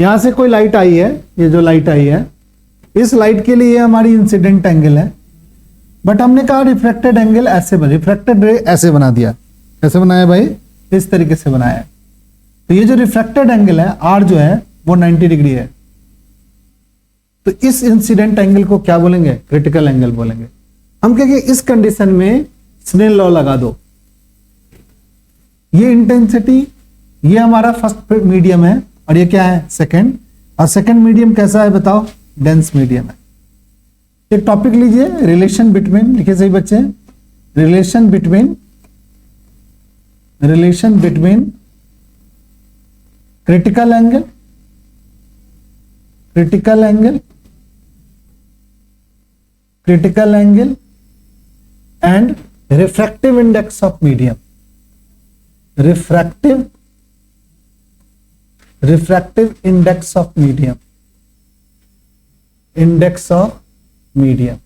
यहां से कोई लाइट आई है, ये जो लाइट आई है, इस लाइट के लिए हमारी इंसिडेंट एंगल है, बट हमने कहा रिफ्रैक्टेड एंगल ऐसे बना, रिफ्रैक्टेड रे ऐसे बना दिया। कैसे बनाया भाई? इस तरीके से बनाया। तो ये जो रिफ्रैक्टेड एंगल है आर जो है वो 90 डिग्री है। तो इस इंसिडेंट एंगल को क्या बोलेंगे? क्रिटिकल एंगल बोलेंगे। हम कहेंगे इस कंडीशन में स्नेल लॉ लगा दो। ये इंटेंसिटी, ये हमारा फर्स्ट मीडियम है और ये क्या है? सेकंड। और सेकंड मीडियम कैसा है बताओ? डेंस मीडियम है। एक टॉपिक लीजिए, रिलेशन बिटवीन, लिखिए सही बच्चे, relation between critical angle and refractive index of medium. Refractive index of medium, index of medium.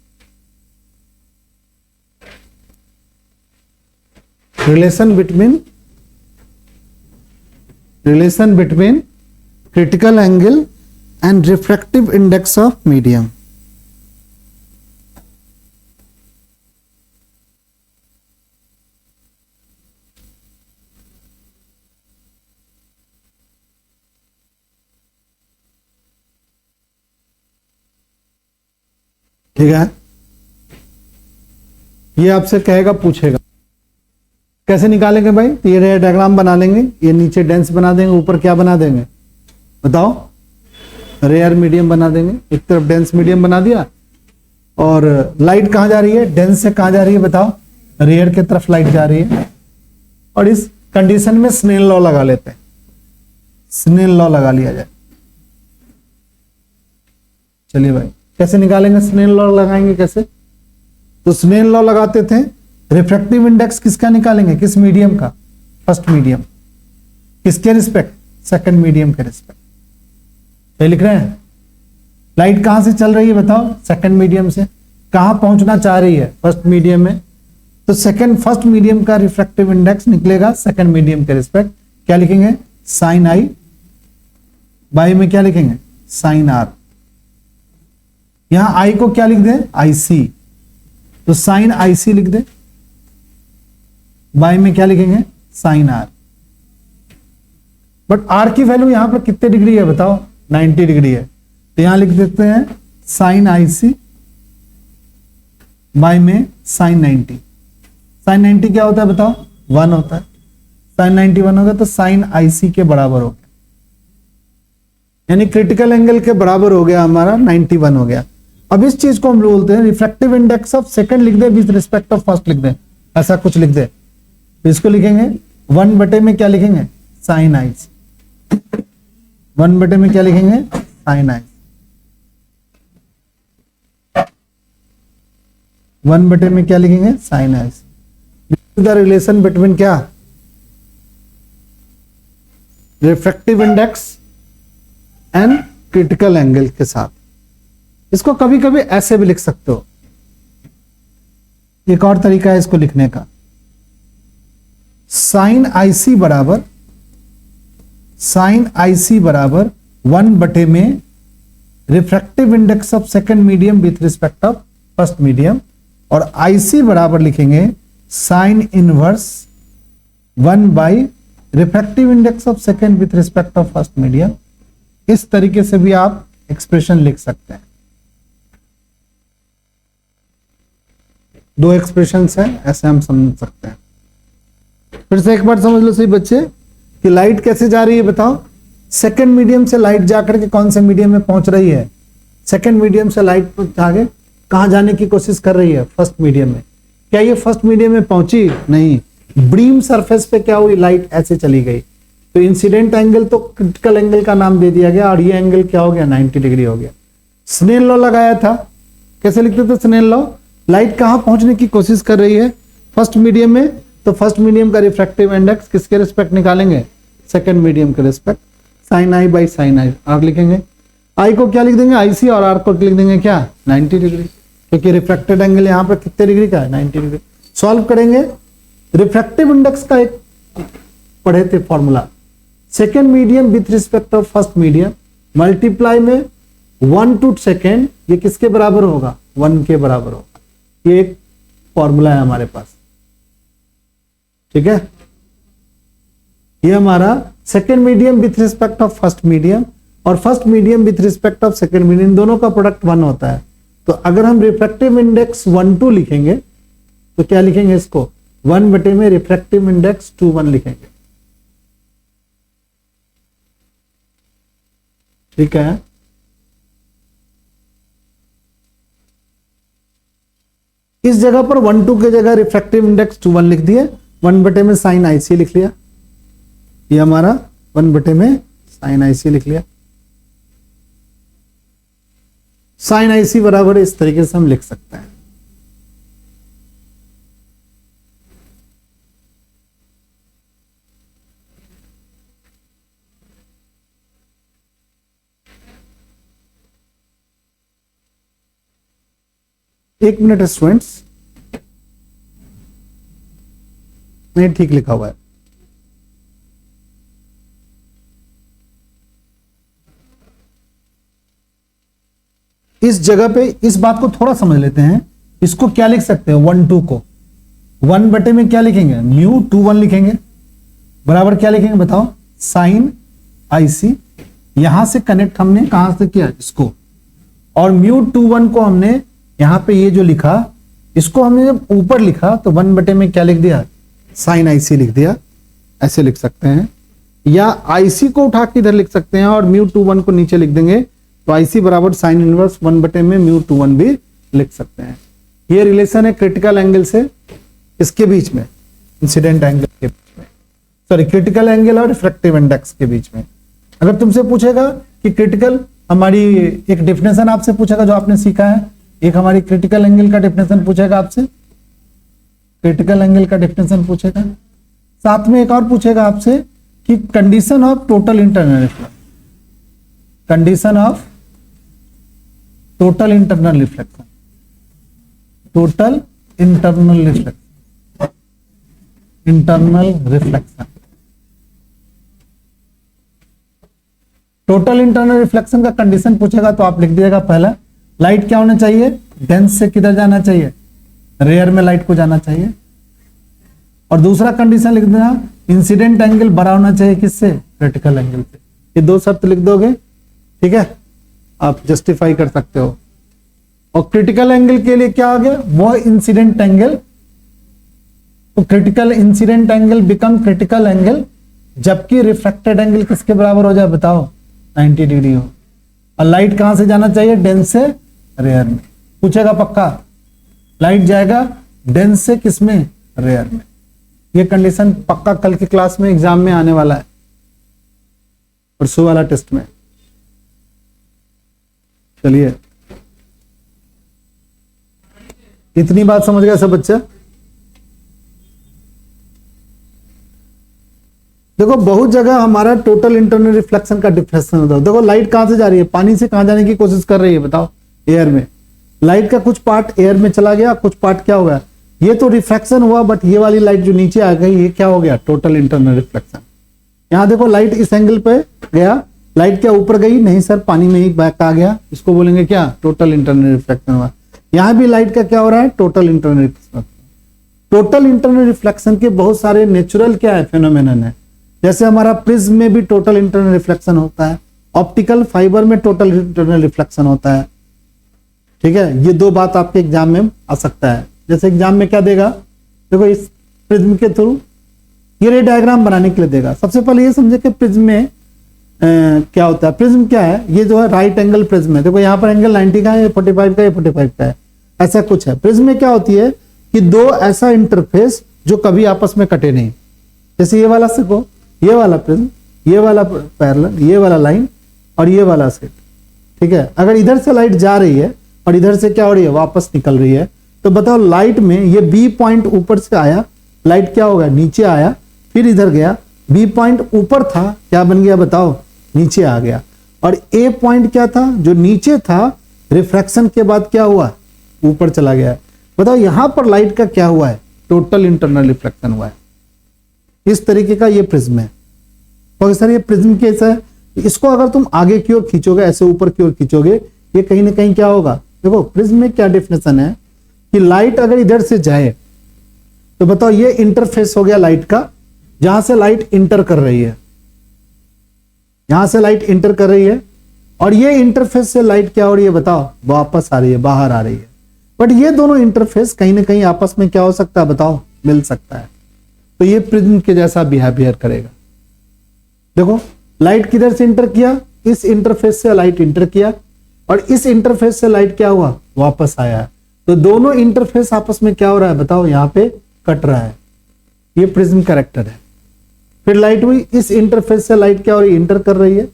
Relation between critical angle and refractive index of medium. ठीक है, ये आपसे कहेगा, पूछेगा कैसे निकालेंगे भाई? तो ये रेयर डायग्राम बना लेंगे, ये नीचे डेंस बना देंगे, ऊपर क्या बना देंगे बताओ? रेयर मीडियम बना देंगे। एक तरफ डेंस मीडियम बना दिया, और लाइट कहां जा रही है? डेंस से कहां जा रही है बताओ? रेयर की तरफ लाइट जा रही है। और इस कंडीशन में स्नेल लॉ लगा लेते हैं, स्नेल लॉ लगा लिया जाए। चलिए भाई, कैसे निकालेंगे? स्नेल लॉ लगाएंगे कैसे? तो स्नेल लॉ लगाते थे, रिफ्रैक्टिव इंडेक्स किसका निकालेंगे? किस मीडियम का? First medium. किसके रिस्पेक्ट? सेकंड मीडियम के रिस्पेक्ट। ये लिख रहे हैं। लाइट कहां से चल रही है बताओ? सेकंड मीडियम से। कहां पहुंचना चाह रही है? फर्स्ट मीडियम में। तो फर्स्ट मीडियम का रिफ्रैक्टिव इंडेक्स निकलेगा सेकंड मीडियम के रिस्पेक्ट। क्या लिखेंगे? साइन आई बाई में क्या लिखेंगे? Sine r. यहां आई को क्या लिख दे? आईसी, तो साइन आईसी लिख दे। बाई में क्या लिखेंगे? Sine r. बट आर की वैल्यू यहां पर कितने डिग्री है बताओ? 90 डिग्री है। तो यहां लिख देते हैं साइन आईसी बाई में साइन 90। साइन 90 क्या होता है बताओ? 1 होता है। साइन 90 1 होगा तो साइन आईसी के बराबर हो गया, यानी क्रिटिकल एंगल के बराबर हो गया हमारा, 91 हो गया। अब इस चीज को हम बोलते हैं रिफ्रैक्टिव इंडेक्स ऑफ सेकंड लिख दे विद रिस्पेक्ट ऑफ फर्स्ट लिख दे, ऐसा कुछ लिख दे। तो इसको लिखेंगे 1 बटे में क्या लिखेंगे? साइन आई। 1 बटे में क्या लिखेंगे? साइन आई। 1 बटे में क्या लिखेंगे? Sine i. The relation between क्या? Refractive index and critical angle के साथ। इसको कभी कभी ऐसे भी लिख सकते हो, एक और तरीका है इसको लिखने का। साइन आईसी बराबर 1 बटे में refractive index of second medium with respect of first medium, और आईसी बराबर लिखेंगे sine inverse 1 by refractive index of second with respect of first medium. इस तरीके से भी आप एक्सप्रेशन लिख सकते हैं। 2 एक्सप्रेशंस हैं, ऐसे हम समझ सकते हैं। फिर से एक बार समझ लो सही बच्चे कि लाइट कैसे जा रही है बताओ? सेकंड मीडियम से लाइट जाकर के कौन से मीडियम में पहुंच रही है? सेकंड मीडियम से लाइट आगे कहां जाने की कोशिश कर रही है? फर्स्ट मीडियम में। क्या ये फर्स्ट मीडियम में पहुंची? नहीं, बीम सरफेस पे क्या हुई? लाइट ऐसे चली गई। तो इंसिडेंट एंगल तो क्रिटिकल एंगल का नाम दे दिया गया, और ये एंगल क्या हो गया? 90 डिग्री हो गया। स्नेल लॉ लगाया था, कैसे लिखते थे स्नेल लॉ? लाइट कहां पहुंचने की कोशिश कर रही है? फर्स्ट मीडियम में। तो फर्स्ट मीडियम का रिफ्रैक्टिव इंडेक्स किसके रिस्पेक्ट निकालेंगे? सेकंड मीडियम के respect. Sine i by sine i, r लिखेंगे। आई को क्या लिख देंगे? आईसी, और आर को लिख देंगे क्या? 90 डिग्री, क्योंकि रिफ्रैक्टेड एंगल यहां पर कितने डिग्री का है? 90 डिग्री। सॉल्व करेंगे। रिफ्रैक्टिव इंडेक्स का एक पढ़े थे formula, second medium with respect of first medium multiply में 1 to सेकेंड, ये किसके बराबर होगा? 1 के बराबर होगा। ये एक फॉर्मूला है हमारे पास, ठीक है। ये हमारा second medium with respect of first medium और first medium with respect of second medium, दोनों का प्रोडक्ट 1 होता है। तो अगर हम रिफ्रैक्टिव इंडेक्स 1-2 लिखेंगे तो क्या लिखेंगे? इसको 1 बटे में रिफ्रैक्टिव इंडेक्स 2-1 लिखेंगे, ठीक है। इस जगह पर 1-2 के जगह रिफ्रैक्टिव इंडेक्स 2-1 लिख दिए, 1 बटे में साइन आईसी लिख लिया। ये हमारा 1 बटे में साइन आईसी लिख लिया। साइन आईसी बराबर इस तरीके से हम लिख सकते हैं। एक मिनट स्टूडेंट्स, नहीं ठीक लिखा हुआ है। इस जगह पे इस बात को थोड़ा समझ लेते हैं। इसको क्या लिख सकते हैं? 1-2 को 1 बटे में क्या लिखेंगे? म्यू 2-1 लिखेंगे, बराबर क्या लिखेंगे बताओ? Sign IC. यहां से कनेक्ट हमने कहां से किया? इसको। और म्यू 2-1 को हमने यहां पे ये जो लिखा, इसको हमने जब ऊपर लिखा तो 1 बटे में क्या लिख दिया? साइन आईसी लिख दिया। ऐसे लिख सकते हैं, या आईसी को उठा के इधर लिख सकते हैं और म्यू 2-1 को नीचे लिख देंगे तो आईसी बराबर साइन इनवर्स 1 बटे में म्यू 2-1 भी लिख सकते हैं। ये रिलेशन है क्रिटिकल एंगल से इसके बीच में, इंसिडेंट एंगल के बीच में, सॉरी क्रिटिकल एंगल और रिफ्रैक्टिव इंडेक्स के बीच में। अगर तुमसे पूछेगा कि क्रिटिकल, हमारी एक डेफिनेशन आपसे पूछेगा जो आपने सीखा है, एक हमारी क्रिटिकल एंगल का डेफिनेशन पूछेगा आपसे, क्रिटिकल एंगल का डेफिनेशन पूछेगा। साथ में एक और पूछेगा आपसे कि condition of total internal reflection, condition of total internal reflection, total internal reflection, internal reflection. Total internal reflection का कंडीशन पूछेगा तो आप लिख दीजिएगा, पहला लाइट क्या होना चाहिए? डेंस से किधर जाना चाहिए? रेयर में लाइट को जाना चाहिए। और दूसरा कंडीशन लिख देना, इंसिडेंट एंगल बड़ा होना चाहिए किससे? क्रिटिकल एंगल से। ये 2 शर्त लिख दोगे, ठीक है, आप जस्टिफाई कर सकते हो। और क्रिटिकल एंगल के लिए क्या आ गया? वो इंसिडेंट एंगल। तो critical incident angle become critical angle जबकि रिफ्रैक्टेड एंगल किसके बराबर हो जाए बताओ? 90 डिग्री हो। और लाइट कहां से जाना चाहिए? डेंस से रेयर में। पूछेगा पक्का, लाइट जाएगा डेंस से किसमें? रेयर में। ये कंडीशन पक्का कल की क्लास में एग्जाम में आने वाला है, परसों वाला टेस्ट में। चलिए, इतनी बात समझ गया सब बच्चा? देखो बहुत जगह हमारा टोटल इंटरनल रिफ्लेक्शन का डिफरेंशन होता है। देखो लाइट कहां से जा रही है? पानी से कहां जाने की कोशिश कर रही है बताओ? एयर में। लाइट का कुछ पार्ट एयर में चला गया, कुछ पार्ट क्या हो गया? ये तो रिफ्रैक्शन हुआ, बट ये वाली लाइट जो नीचे आ गई ये क्या हो गया? Total internal reflection. यहां देखो लाइट इस एंगल पे गया, लाइट क्या ऊपर गई? नहीं सर, पानी में ही बैक आ गया, इसको बोलेंगे क्या? टोटल इंटरनल रिफ्लेक्शन हुआ। यहां भी लाइट का क्या हो रहा है? Total internal reflection. Total internal reflection के बहुत सारे नेचुरल क्या है? फेनोमेनन है। जैसे हमारा प्रिज्म में भी टोटल इंटरनल रिफ्लेक्शन होता है, ऑप्टिकल फाइबर में टोटल इंटरनल रिफ्लेक्शन होता है, ठीक है। ये 2 बात आपके एग्जाम में आ सकता है। जैसे एग्जाम में क्या देगा? देखो इस प्रिज्म के थ्रू ये रे डायग्राम बनाने के लिए देगा। सबसे पहले ये समझे कि प्रिज्म में क्या होता है। प्रिज्म क्या है? ये जो है राइट एंगल प्रिज्म है। देखो यहाँ पर एंगल 90 का है, 45 का है, 45 का है, ऐसा कुछ है। प्रिज्म में क्या होती है कि 2 ऐसा इंटरफेस जो कभी आपस में कटे नहीं। जैसे ये वाला देखो, ये वाला प्रिज्म, ये वाला पैरेलल, ये वाला लाइन और ये वाला सेट, ठीक है। अगर इधर से लाइट जा रही है और इधर से क्या हो रही है? वापस निकल रही है, तो बताओ लाइट में ये बी पॉइंट ऊपर से आया, लाइट क्या होगा? नीचे आया, फिर इधर गया, बी पॉइंट ऊपर था, क्या बन गया बताओ? नीचे आ गया। और ए पॉइंट क्या था? जो नीचे था, रिफ्रैक्शन के बाद क्या हुआ? ऊपर चला गया। बताओ यहां पर लाइट का क्या हुआ है? टोटल इंटरनल रिफ्लेक्शन हुआ है। इस तरीके का ये प्रिज्म है। तो सर ये प्रिज्म कैसा है? इसको अगर तुम आगे की ओर खींचोगे, ऐसे ऊपर की ओर खींचोगे, ये कहीं ना कहीं क्या होगा। देखो प्रिज्म में क्या डेफिनेशन है कि लाइट अगर इधर से जाए तो बताओ ये इंटरफेस हो गया लाइट का, जहां से लाइट इंटर कर रही है, यहां से लाइट इंटर कर रही है, और ये इंटरफेस से लाइट क्या हो रही है बताओ, वापस आ रही है, बाहर आ रही है। बट ये दोनों इंटरफेस कहीं ना कहीं आपस में क्या हो सकता है बताओ, मिल सकता है। तो ये प्रिज्म के जैसा बिहेवियर करेगा। देखो लाइट किधर से इंटर किया, इस इंटरफेस से लाइट इंटर किया, और इस इंटरफेस से लाइट क्या हुआ, वापस आया। तो दोनों इंटरफेस आपस में क्या हो रहा है बताओ, यहां पे कट रहा है। ये प्रिज्म कैरेक्टर है। फिर लाइट हुई, इस इंटरफेस से लाइट क्या हो रही है, इंटर कर रही है,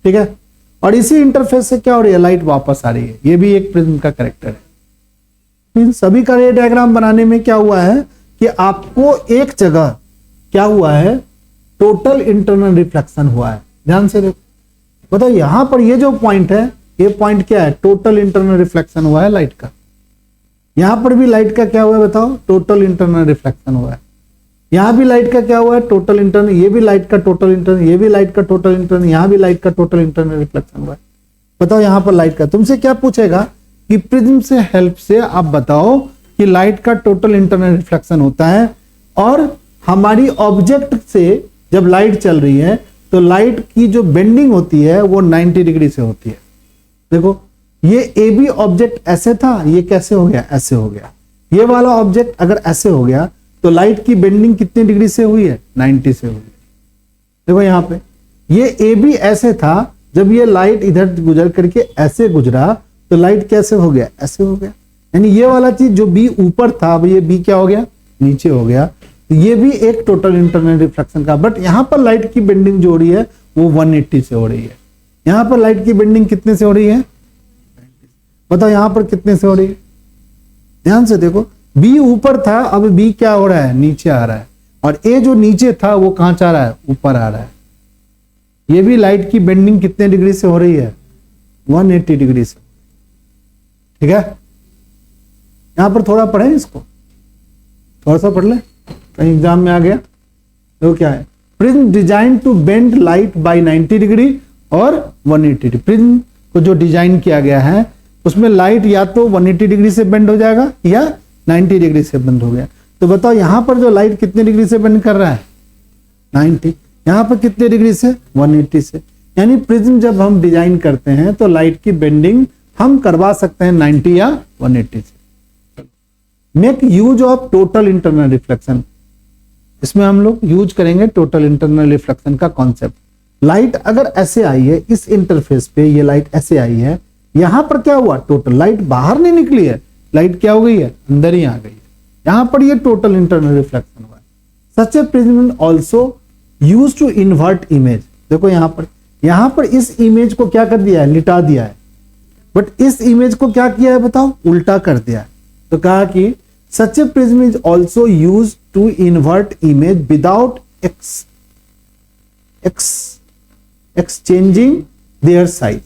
ठीक है, और इसी इंटरफेस से क्या हो रही है, लाइट वापस आ रही है। ये भी एक प्रिज्म का कैरेक्टर है। इन सभी का रे डायग्राम बनाने में क्या हुआ है कि आपको एक जगह क्या हुआ है, टोटल इंटरनल रिफ्लेक्शन हुआ है। ध्यान से देखो, बताओ यहां पर ये जो पॉइंट है, ये पॉइंट क्या है, टोटल इंटरनल रिफ्लेक्शन हुआ है लाइट का। यहां पर भी लाइट का क्या हुआ है बताओ, टोटल इंटरनल रिफ्लेक्शन हुआ है। यहां भी लाइट का क्या हुआ है, टोटल इंटरनल, ये भी लाइट का टोटल इंटरनल, ये भी लाइट का टोटल इंटरनल, यहां भी लाइट का टोटल इंटरनल रिफ्लेक्शन हुआ है। बताओ यहां पर लाइट का, तुमसे क्या पूछेगा कि प्रिज्म से हेल्प से आप बताओ कि लाइट का टोटल इंटरनल रिफ्लेक्शन होता है, और हमारी ऑब्जेक्ट से जब लाइट चल रही है तो लाइट की जो बेंडिंग होती है वो 90 डिग्री से होती है। देखो ये ए बी ऑब्जेक्ट ऐसे था, ये कैसे हो गया, ऐसे हो गया। ये वाला ऑब्जेक्ट अगर ऐसे हो गया तो लाइट की बेंडिंग कितने डिग्री से हुई है, 90 से हुई। देखो यहां पे ये ए बी ऐसे था, जब ये लाइट इधर गुजर करके ऐसे गुजरा तो लाइट कैसे हो गया, ऐसे हो गया। यानी ये वाला चीज जो बी ऊपर था, अब ये बी क्या हो गया, नीचे हो गया। तो ये भी एक टोटल इंटरनल रिफ्लेक्शन का। बट यहां पर लाइट की बेंडिंग जो हो रही है वो 180 से हो रही है। यहां पर लाइट की बेंडिंग कितने से हो रही है, बताओ यहां पर कितने से हो रही है। ध्यान से देखो, बी ऊपर था, अब बी क्या हो रहा है, नीचे आ रहा है, और ए जो नीचे था वो कहां जा रहा है, ऊपर आ रहा है। ये भी लाइट की बेंडिंग कितने डिग्री से हो रही है, 180 डिग्री से। ठीक है, यहां पर थोड़ा पढ़े इसको, थोड़ा सा पढ़ ले, कहीं एग्जाम में आ गया तो क्या है, prism design to bend light by 90 degree और 180 डिग्री। प्रिज्म को जो डिजाइन किया गया है उसमें लाइट या तो 180 डिग्री से बेंड हो जाएगा या 90 डिग्री से बेंड हो गया। तो बताओ यहां पर जो लाइट कितने डिग्री से बेंड कर रहा है, 90। यहां पर कितने डिग्री से, 180 से। यानी प्रिज्म जब हम डिजाइन करते हैं तो लाइट की बेंडिंग हम करवा सकते हैं 90 या 180 से। Make use of total internal reflection, इसमें हम लोग यूज करेंगे टोटल इंटरनल रिफ्लेक्शन का कॉन्सेप्ट। लाइट अगर ऐसे आई है, इस इंटरफेस पे ये लाइट ऐसे आई है, यहां पर क्या हुआ, टोटल लाइट बाहर नहीं निकली है, लाइट क्या हो गई है, अंदर ही आ गई है। यहां पर ये टोटल इंटरनल रिफ्लेक्शन हुआ है। Such a prism also use to invert image. देखो यहां पर इस इमेज को क्या कर दिया है, लिटा दिया है, बट इस इमेज को क्या किया है बताओ, उल्टा कर दिया है। तो कहा कि such a prism is also use to invert image without exchanging their size,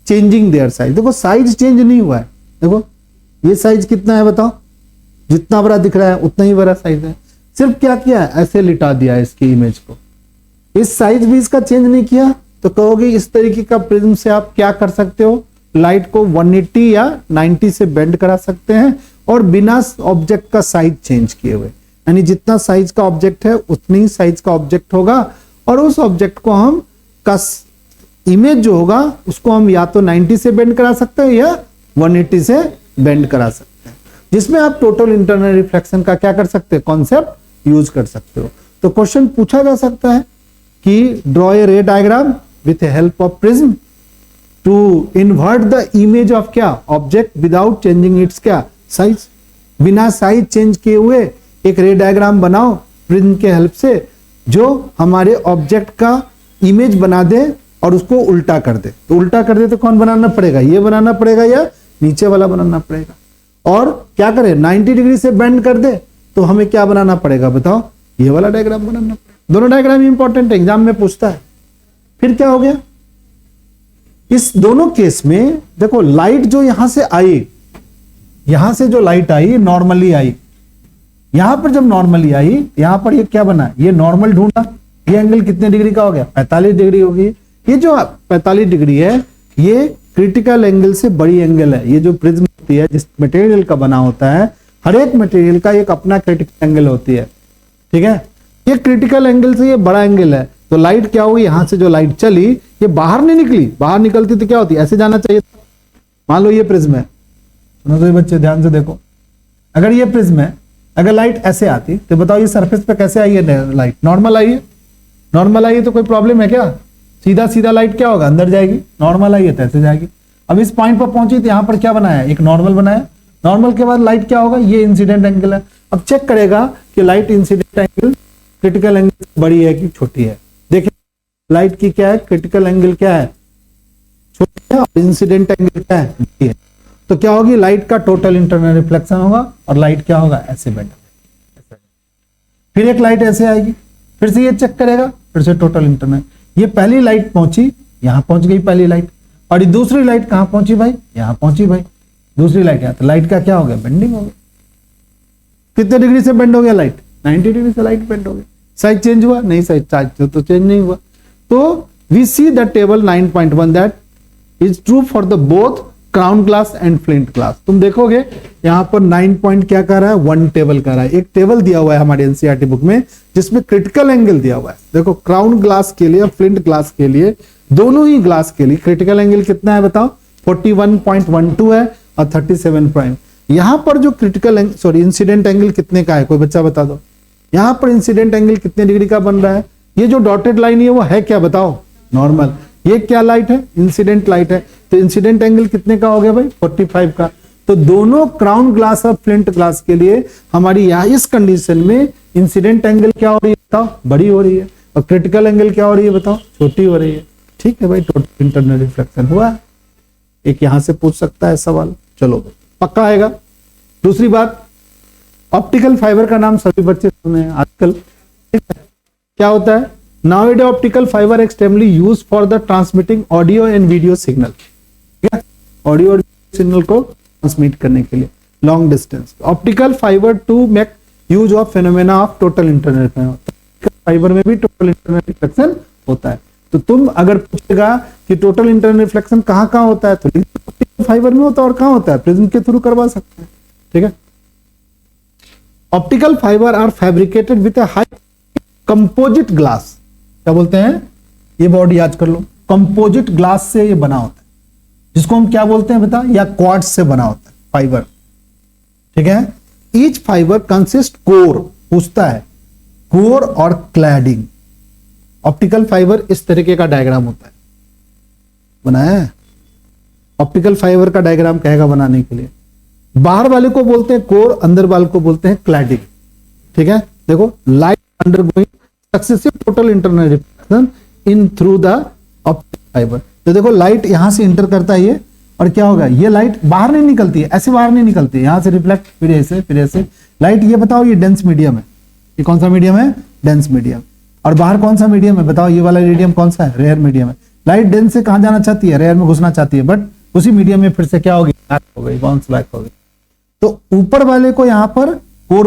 changing their size. देखो साइज चेंज नहीं हुआ है, देखो ये साइज कितना है बताओ, जितना बड़ा दिख रहा है उतना ही बड़ा साइज है। सिर्फ क्या किया है, ऐसे लिटा दिया है इसकी इमेज को, इस साइज भी इसका चेंज नहीं किया। तो कहोगे इस तरीके का प्रिज्म से आप क्या कर सकते हो, लाइट को 180 या 90 से बेंड करा सकते हैं, और बिना ऑब्जेक्ट का साइज चेंज किए हुए। यानी जितना साइज का ऑब्जेक्ट है उतनी ही साइज का ऑब्जेक्ट होगा, और उस ऑब्जेक्ट को हम इमेज जो होगा उसको हम या तो 90 से बेंड करा सकते हैं या 180 से बेंड करा सकते हैं, जिसमें आप टोटल इंटरनल रिफ्लेक्शन का क्या कर सकते हैं, कॉन्सेप्ट यूज कर सकते हो। तो क्वेश्चन पूछा जा सकता है कि draw a ray diagram with help of prism to invert the image of क्या, ऑब्जेक्ट विदाउट चेंजिंग इट्स क्या, साइज। बिना साइज चेंज किए हुए एक रे डायग्राम बनाओ प्रिज्म के हेल्प से, जो हमारे ऑब्जेक्ट का इमेज बना दे और उसको उल्टा कर दे। तो उल्टा कर दे तो कौन बनाना पड़ेगा, ये बनाना पड़ेगा या नीचे वाला बनाना पड़ेगा। और क्या करे, 90 डिग्री से बेंड कर दे तो हमें क्या बनाना पड़ेगा बताओ, ये वाला डायग्राम बनाना पड़ेगा। दोनों डायग्राम इंपॉर्टेंट है, एग्जाम में पूछता है। फिर क्या हो गया, इस दोनों केस में देखो लाइट जो यहां से आई, यहां से जो लाइट आई नॉर्मली आई, यहां पर जब नॉर्मली आई यहां पर ये क्या बना, ये नॉर्मल ढूंढा, ये एंगल कितने डिग्री का हो गया, 45 डिग्री हो गई। ये जो 45 डिग्री है ये क्रिटिकल एंगल से बड़ी एंगल है। ये जो प्रिज्म होती है जिस मटेरियल का बना होता है, हर एक मटेरियल का एक अपना क्रिटिकल एंगल होती है, ठीक है। ये क्रिटिकल एंगल से ये बड़ा एंगल है, तो लाइट क्या हुई, यहां से जो लाइट चली ये बाहर नहीं निकली, बाहर निकलती तो क्या होती, ऐसे जाना चाहिए। मान लो ये प्रिज्म है, सुनो तो बच्चे ध्यान से देखो, अगर ये प्रिज्म है, अगर लाइट ऐसे आती तो बताओ ये सरफेस पे कैसे आई है लाइट, नॉर्मल आई है। नॉर्मल आई है तो कोई प्रॉब्लम है क्या, सीधा सीधा लाइट क्या होगा, अंदर जाएगी। नॉर्मल आई है तो ऐसे जाएगी। अब इस पॉइंट पर पहुंची तो यहां पर क्या बनाया, एक नॉर्मल बनाया। नॉर्मल के बाद लाइट क्या होगा, ये इंसिडेंट एंगल है। अब चेक करेगा कि light incident angle critical angle से बड़ी है कि छोटी है। देखिए लाइट की क्या है, क्रिटिकल एंगल क्या है, छोटी है, और इंसिडेंट एंगल क्या है, बड़ी है। तो क्या होगी, लाइट का टोटल इंटरनल रिफ्लेक्शन होगा और लाइट क्या होगा, ऐसे बेंड। फिर एक लाइट ऐसे आएगी, फिर से ये चेक करेगा, फिर से टोटल इंटरनल। ये पहली लाइट पहुंची, यहां पहुंच गई पहली लाइट, और ये दूसरी लाइट कहां पहुंची भाई, यहां पहुंची भाई। दूसरी लाइट यहां, तो लाइट का क्या हो गया, बेंडिंग हो गया। कितने डिग्री से बेंड हो गया लाइट, 90 डिग्री से लाइट बेंड हो गया। साइज चेंज हुआ नहीं, साइज तो चेंज नहीं हुआ। तो we see the table 9.1 that is true for the both crown glass and flint glass. तुम देखोगे यहां पर 9 पॉइंट क्या कर रहा है, 1 टेबल कर रहा है। एक टेबल दिया हुआ है हमारे एनसीईआरटी बुक में जिसमें क्रिटिकल एंगल दिया हुआ है। देखो क्राउन ग्लास के लिए और फ्लिंट ग्लास के लिए, दोनों ही ग्लास के लिए क्रिटिकल एंगल कितना है बताओ, 41.12 है और 37 पॉइंट। यहां पर जो क्रिटिकल सॉरी इंसिडेंट एंगल कितने का है, कोई बच्चा बता दो। यहां पर इंसिडेंट एंगल कितने डिग्री का बन रहा है, ये जो डॉटेड लाइन है वो है क्या बताओ, नॉर्मल। ये क्या लाइट है, इंसिडेंट लाइट है, तो इंसिडेंट एंगल कितने का हो गया भाई, 45 का। तो दोनों क्राउन ग्लास और फ्लिंट ग्लास के लिए हमारी यहां इस कंडीशन में इंसिडेंट एंगल क्या हो रही है बताओ, बड़ी हो रही है, और क्रिटिकल एंगल क्या हो रही है बताओ, छोटी हो रही है। ठीक है भाई, टोटल इंटरनल रिफ्लेक्शन हुआ। एक यहां से पूछ सकता है सवाल, चलो पक्का आएगा। दूसरी बात, ऑप्टिकल फाइबर का नाम सभी बच्चे सुने हैं आजकल, क्या होता है, nowadays optical fibre extremely used for the transmitting audio and video signal. ठीक है, ऑडियो और सिग्नल को ट्रांसमिट करने के लिए long distance. Optical fibre to make use of phenomena of total internal reflection. Fibre में भी टोटल इंटरनल रिफ्लेक्शन होता है। तो तुम अगर पूछेगा कि टोटल इंटरनल रिफ्लेक्शन कहां कहां होता है, तो ऑप्टिकल फाइबर में होता है, और कहां होता है, प्रिज्म के थ्रू करवा सकते हैं। ठीक है, optical fibre are fabricated with a high composite glass. क्या बोलते हैं, ये बॉडी याद कर लो, कंपोजिट ग्लास से ये बना होता है, जिसको हम क्या बोलते हैं बता, या क्वार्ट्ज से बना होता है फाइबर। ठीक है, ईच फाइबर कंसिस्ट कोर, पूछता है कोर और क्लैडिंग। ऑप्टिकल फाइबर इस तरीके का डायग्राम होता है, बनाया है। ऑप्टिकल फाइबर का डायग्राम कहेगा बनाने के लिए, बाहर वाले को बोलते हैं कोर, अंदर वाले को बोलते हैं क्लैडिंग। ठीक है, देखो light undergoing successive total internal reflection in through the optical fibre. तो देखो लाइट यहां से इंटर करता है ये, और क्या होगा, ये लाइट बाहर नहीं निकलती है, ऐसे बाहर नहीं निकलती है, यहां से रिफ्लेक्ट, फिर ऐसे, फिर ऐसे लाइट। ये बताओ ये डेंस मीडियम है, ये कौन सा मीडियम है, डेंस मीडियम। और बाहर कौन सा मीडियम है बताओ, ये वाला मीडियम कौन सा है, रेयर मीडियम है। लाइट डेंस से कहां जाना चाहती है, रेयर में घुसना चाहती है, बट उसी मीडियम में फिर से क्या होगी, हो गई, बाउंस बैक हो गई। तो ऊपर वाले को यहां पर कोर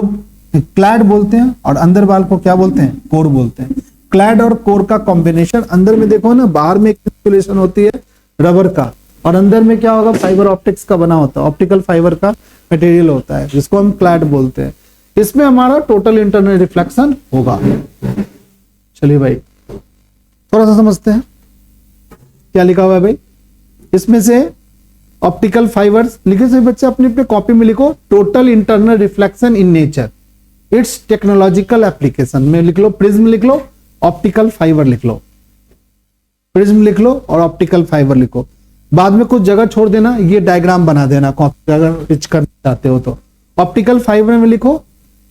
क्लैड बोलते हैं, और अंदर वाले को क्या बोलते हैं, कोर बोलते हैं। क्लैड और कोर का कॉम्बिनेशन, अंदर में देखो ना, बाहर में एक इंसुलेशन होती है रबर का, और अंदर में क्या होगा, फाइबर ऑप्टिक्स का बना होता है, ऑप्टिकल फाइबर का मटेरियल होता है, जिसको हम क्लैड बोलते हैं। इसमें हमारा टोटल इंटरनल रिफ्लेक्शन होगा। चलिए भाई थोड़ा सा समझते हैं क्या लिखा हुआ है भाई। इसमें से ऑप्टिकल फाइबर्स लिखे से बच्चे अपने अपने कॉपी में लिखो, total internal reflection in nature it's technological application में लिख लो, प्रिज्म लिख लो, ऑप्टिकल फाइबर लिख लो, प्रिज्म लिख लो और ऑप्टिकल फाइबर लिखो। बाद में कुछ जगह छोड़ देना, ये डायग्राम बना देना कॉपी अगर पिच करना चाहते हो तो। ऑप्टिकल फाइबर में लिखो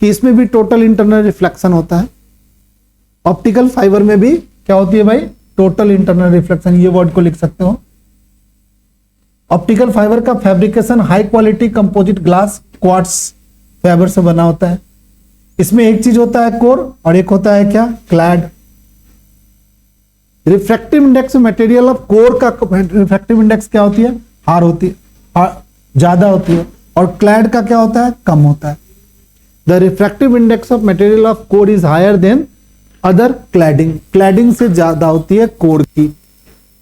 कि इसमें भी टोटल इंटरनल रिफ्लेक्शन होता है, ऑप्टिकल फाइबर में भी क्या होती है भाई, टोटल इंटरनल रिफ्लेक्शन। ये वर्ड को लिख सकते हो। ऑप्टिकल फाइबर का fabrication high quality composite glass quartz fibre से बना होता है। इसमें एक चीज होता है कोर और एक होता है क्या, clad. Refractive index material of core का रिफ्रैक्टिव इंडेक्स क्या होती है, हार होती है, ज्यादा होती है, और क्लैड का क्या होता है, कम होता है। The refractive index of material of core is higher than other cladding, cladding से ज्यादा होती है कोर की।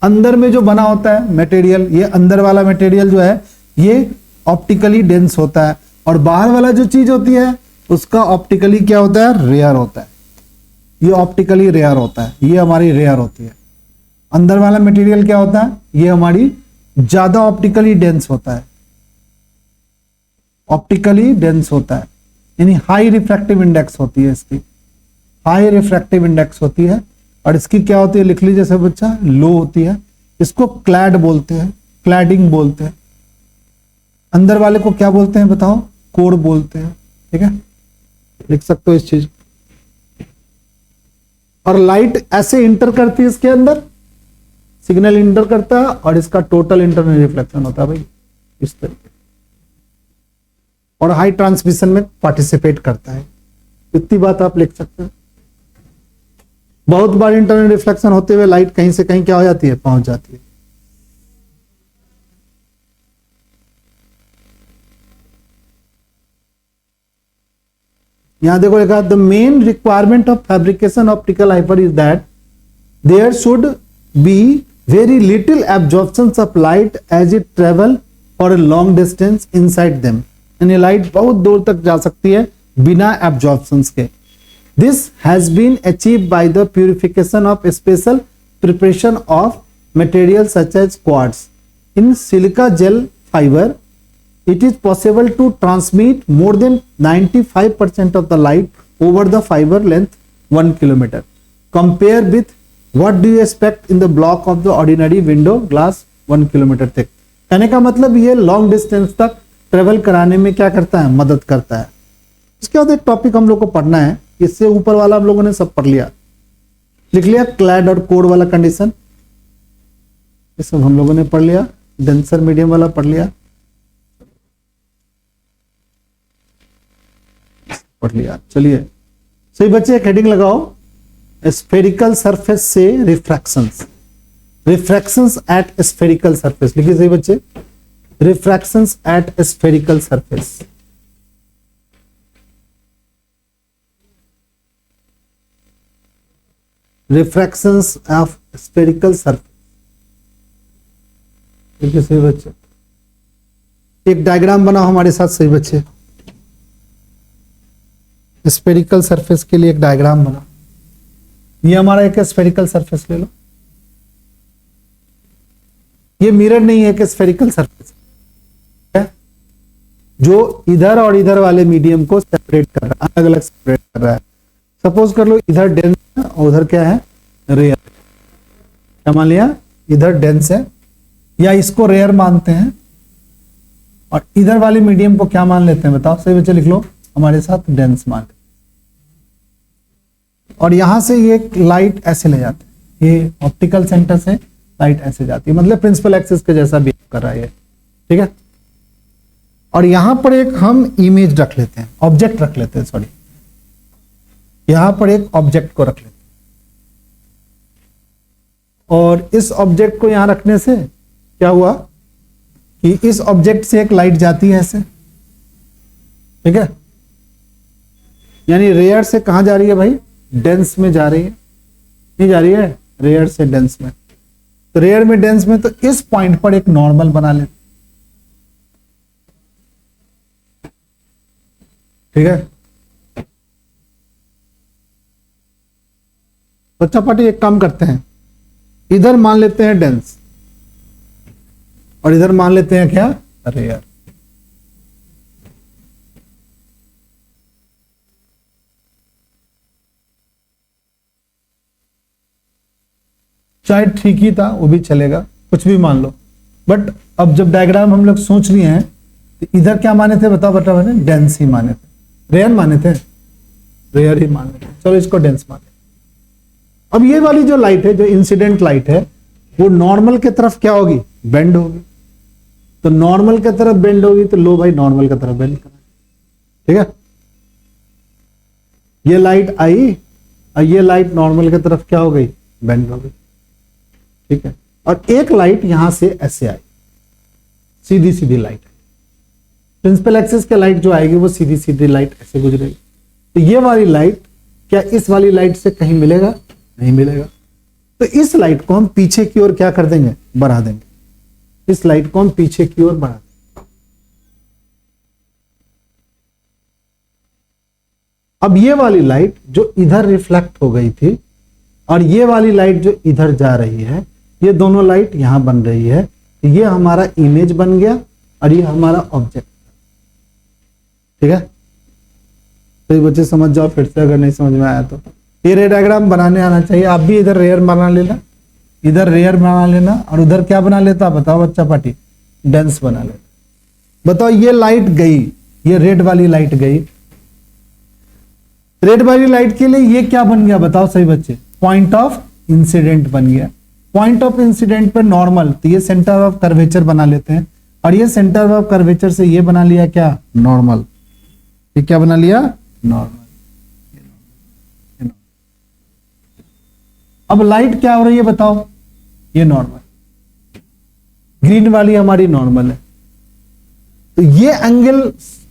अंदर में जो बना होता है मटेरियल, ये अंदर वाला मटेरियल जो है ये ऑप्टिकली डेंस होता है, और बाहर वाला जो चीज होती है उसका ऑप्टिकली क्या होता है, रेयर होता है। ये ऑप्टिकली रेयर होता है, ये हमारी रेयर होती है। अंदर वाला मटेरियल क्या होता है, ये हमारी ज्यादा ऑप्टिकली डेंस होता है, ऑप्टिकली डेंस होता है, यानी हाई रिफ्रैक्टिव इंडेक्स होती है इसकी, हाई रिफ्रैक्टिव इंडेक्स होती है। और इसकी क्या होती है, लिख लीजिए सब बच्चा, लो होती है। इसको क्लैड बोलते हैं, क्लैडिंग बोलते हैं। अंदर वाले को क्या बोलते हैं बताओ, कोर बोलते हैं। ठीक है, लिख सकते हो इस चीज। और लाइट ऐसे इंटर करती है इसके अंदर, सिग्नल इंटर करता है, और इसका टोटल इंटरनल रिफ्लेक्शन होता है भाई इस तरीके, और हाई ट्रांसमिशन में पार्टिसिपेट करता है। इतनी बात आप लिख सकते हैं। बहुत बार इंटरनल रिफ्लेक्शन होते हुए लाइट कहीं से कहीं क्या हो जाती है, पहुंच जाती है। यहां देखो लिखा, the main requirement of fabrication optical fibre is that there should be very little absorption of light as it travel for a long distance inside them. यानी लाइट बहुत दूर तक जा सकती है बिना एब्जॉर्प्शन के। This has been achieved by the purification of special preparation of material such as quartz in silica gel fibre. It is possible to transmit more than 95% of the light over the fiber length 1 kilometer. Compare with what do you expect in the block of the ordinary window glass 1 kilometer thick. कहने का मतलब ये long distance तक travel कराने में क्या करता है, मदद करता है। इसके बाद एक टॉपिक हम लोग को पढ़ना है, इससे ऊपर वाला हम लोगों ने सब पढ़ लिया, लिख लिया क्लैड और कोड वाला कंडीशन, ये सब हम लोगों ने पढ़ लिया। डेंसर मीडियम वाला पढ़ लिया, पढ़ लिया। चलिए सही बच्चे, एक हेडिंग लगाओ, स्फेरिकल सरफेस से refractions, refractions at spherical surface. लिखिए सही बच्चे, refractions at spherical surface. Refractions of spherical surface. लिखिए सही बच्चे, एक डायग्राम बनाओ हमारे साथ सही बच्चे। स्फेरिकल सरफेस के लिए एक डायग्राम बना। ये हमारा एक स्फेरिकल सरफेस ले लो, ये मिरर नहीं है, एक स्फेरिकल सरफेस है जो इधर और इधर वाले मीडियम को सेपरेट कर रहा है, अलग अलग सेपरेट कर रहा है। सपोज कर लो इधर डेंस है और उधर क्या है, रेयर। क्या मान लिया, इधर डेंस है या इसको रेयर मानते हैं, और इधर वाले मीडियम को क्या मान लेते हैं बताओ सही बच्चे, लिख लो हमारे साथ, डेंस मान। और यहां से ये लाइट ऐसे ले जाते हैं, ये ऑप्टिकल सेंटर से लाइट ऐसे जाती है, मतलब प्रिंसिपल एक्सिस के जैसा बिहेव कर रहा है ये। ठीक है, और यहां पर एक हम इमेज रख लेते हैं, ऑब्जेक्ट रख लेते हैं, सॉरी, यहां पर एक ऑब्जेक्ट को रख लेते हैं, और इस ऑब्जेक्ट को यहां रखने से क्या हुआ कि इस ऑब्जेक्ट से एक लाइट जाती है ऐसे। ठीक है, यानी रेयर से कहां जा रही है भाई, डेंस में जा रही है, नहीं जा रही है, रेयर से डेंस में। तो रेयर में डेंस में, तो इस पॉइंट पर एक नॉर्मल बना लेते। ठीक है, बच्चा पार्टी एक काम करते हैं, इधर मान लेते हैं डेंस और इधर मान लेते हैं क्या, रेयर। चाहे ठीक ही था, वो भी चलेगा, कुछ भी मान लो। बट अब जब डायग्राम हम लोग सोच लिए हैं, तो इधर क्या माने थे बताओ बेटा, मैंने डेंस ही माने थे, रेयर माने थे, रेयर ही माने थे। चलो इसको डेंस माने। अब ये वाली जो लाइट है, जो इंसिडेंट लाइट है, वो नॉर्मल की तरफ क्या होगी, बेंड होगी। तो नॉर्मल की तरफ बेंड होगी, तो लो भाई नॉर्मल की तरफ बेंड करना। ठीक है, ये लाइट आई और ये लाइट नॉर्मल की तरफ क्या हो गई, बेंड हो गई। ठीक है, और एक लाइट यहां से ऐसे आई, सीधी सीधी लाइट। प्रिंसिपल एक्सिस के लाइट जो आएगी वो सीधी सीधी लाइट ऐसे गुजरेगी। तो ये वाली लाइट क्या इस वाली लाइट से कहीं मिलेगा, नहीं मिलेगा। तो इस लाइट को हम पीछे की ओर क्या कर देंगे, बढ़ा देंगे, इस लाइट को हम पीछे की ओर बढ़ा देंगे। अब ये वाली लाइट जो इधर रिफ्लेक्ट हो गई थी और ये वाली लाइट जो इधर जा रही है, ये दोनों लाइट यहां बन रही है, तो ये हमारा इमेज बन गया और ये हमारा ऑब्जेक्ट। ठीक है, तो ये बच्चे समझ जाओ फिर से, अगर नहीं समझ में आया तो ये रे डायग्राम बनाने आना चाहिए। आप भी इधर रेयर बना लेना, इधर रेयर बना लेना, और उधर क्या बना लेता बताओ बच्चा पार्टी, डेंस बना लेता। बताओ ये लाइट गई, ये रेड वाली लाइट गई, रेड वाली लाइट के लिए ये क्या बन गया बताओ सही बच्चे, पॉइंट ऑफ इंसिडेंट बन गया। पॉइंट ऑफ इंसिडेंट पे नॉर्मल, तो ये सेंटर ऑफ कर्वेचर बना लेते हैं, और ये सेंटर ऑफ कर्वेचर से ये बना लिया क्या, नॉर्मल। ये क्या बना लिया, नॉर्मल। अब लाइट क्या हो रही है बताओ, ये नॉर्मल, ग्रीन वाली हमारी नॉर्मल है। तो ये एंगल,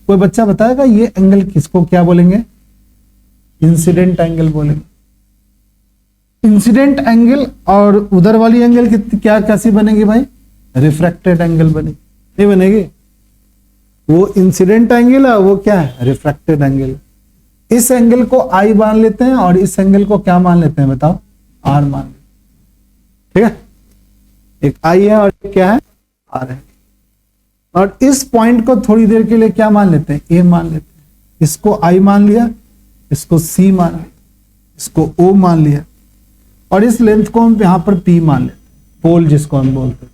कोई बच्चा बताएगा ये एंगल किसको क्या बोलेंगे, इंसिडेंट एंगल बोलेंगे। इंसिडेंट एंगल और उधर वाली एंगल क्या कैसी बनेगी भाई, रिफ्रैक्टेड एंगल बनेगी, नहीं बनेगी। वो इंसिडेंट एंगल है, वो क्या है, रिफ्रैक्टेड एंगल। इस एंगल को आई मान लेते हैं और इस एंगल को क्या मान लेते हैं बताओ, आर मान लेते हैं। ठीक है, एक आई है और एक क्या है, आर है। और इस पॉइंट को थोड़ी देर के लिए क्या मान लेते हैं, ए मान लेते हैं। इसको आई मान लिया, इसको सी मान लिया, इसको ओ मान लिया, और इस लेंथ को हम यहां पर पी मान लेते हैं, पोल जिसको हम बोलते हैं।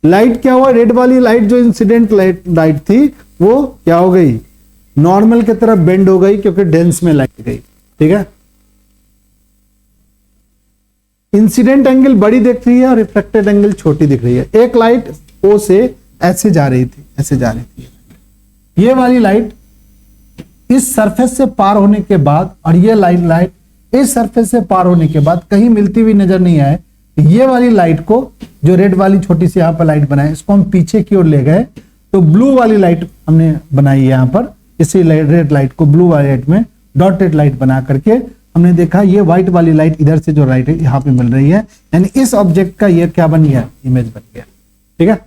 लाइट क्या हुआ, रेड वाली लाइट जो इंसिडेंट लाइट थी वो क्या हो गई, नॉर्मल की तरफ बेंड हो गई, क्योंकि डेंस में लाइट गई। ठीक है, इंसिडेंट एंगल बड़ी दिख रही है और रिफ्लेक्टेड एंगल छोटी दिख रही है। एक लाइट ओ से ऐसे जा रही थी, ऐसे जा रही थी, ये वाली लाइट इस सरफेस से पार होने के बाद, और ये लाइट इस सरफेस से पार होने के बाद कहीं मिलती हुई नजर नहीं आए। ये वाली लाइट को, जो रेड वाली छोटी सी यहां पर लाइट बनाई, इसको हम पीछे की ओर ले गए, तो ब्लू वाली लाइट हमने बनाई है यहां पर। इसी रेड लाइट को ब्लू वाली लाइट में डॉटेड लाइट बना करके हमने देखा ये व्हाइट वाली लाइट इधर से जो लाइट है यहां पे मिल रही है, यानी इस ऑब्जेक्ट का ये क्या बन गया, इमेज बन गया। ठीक है,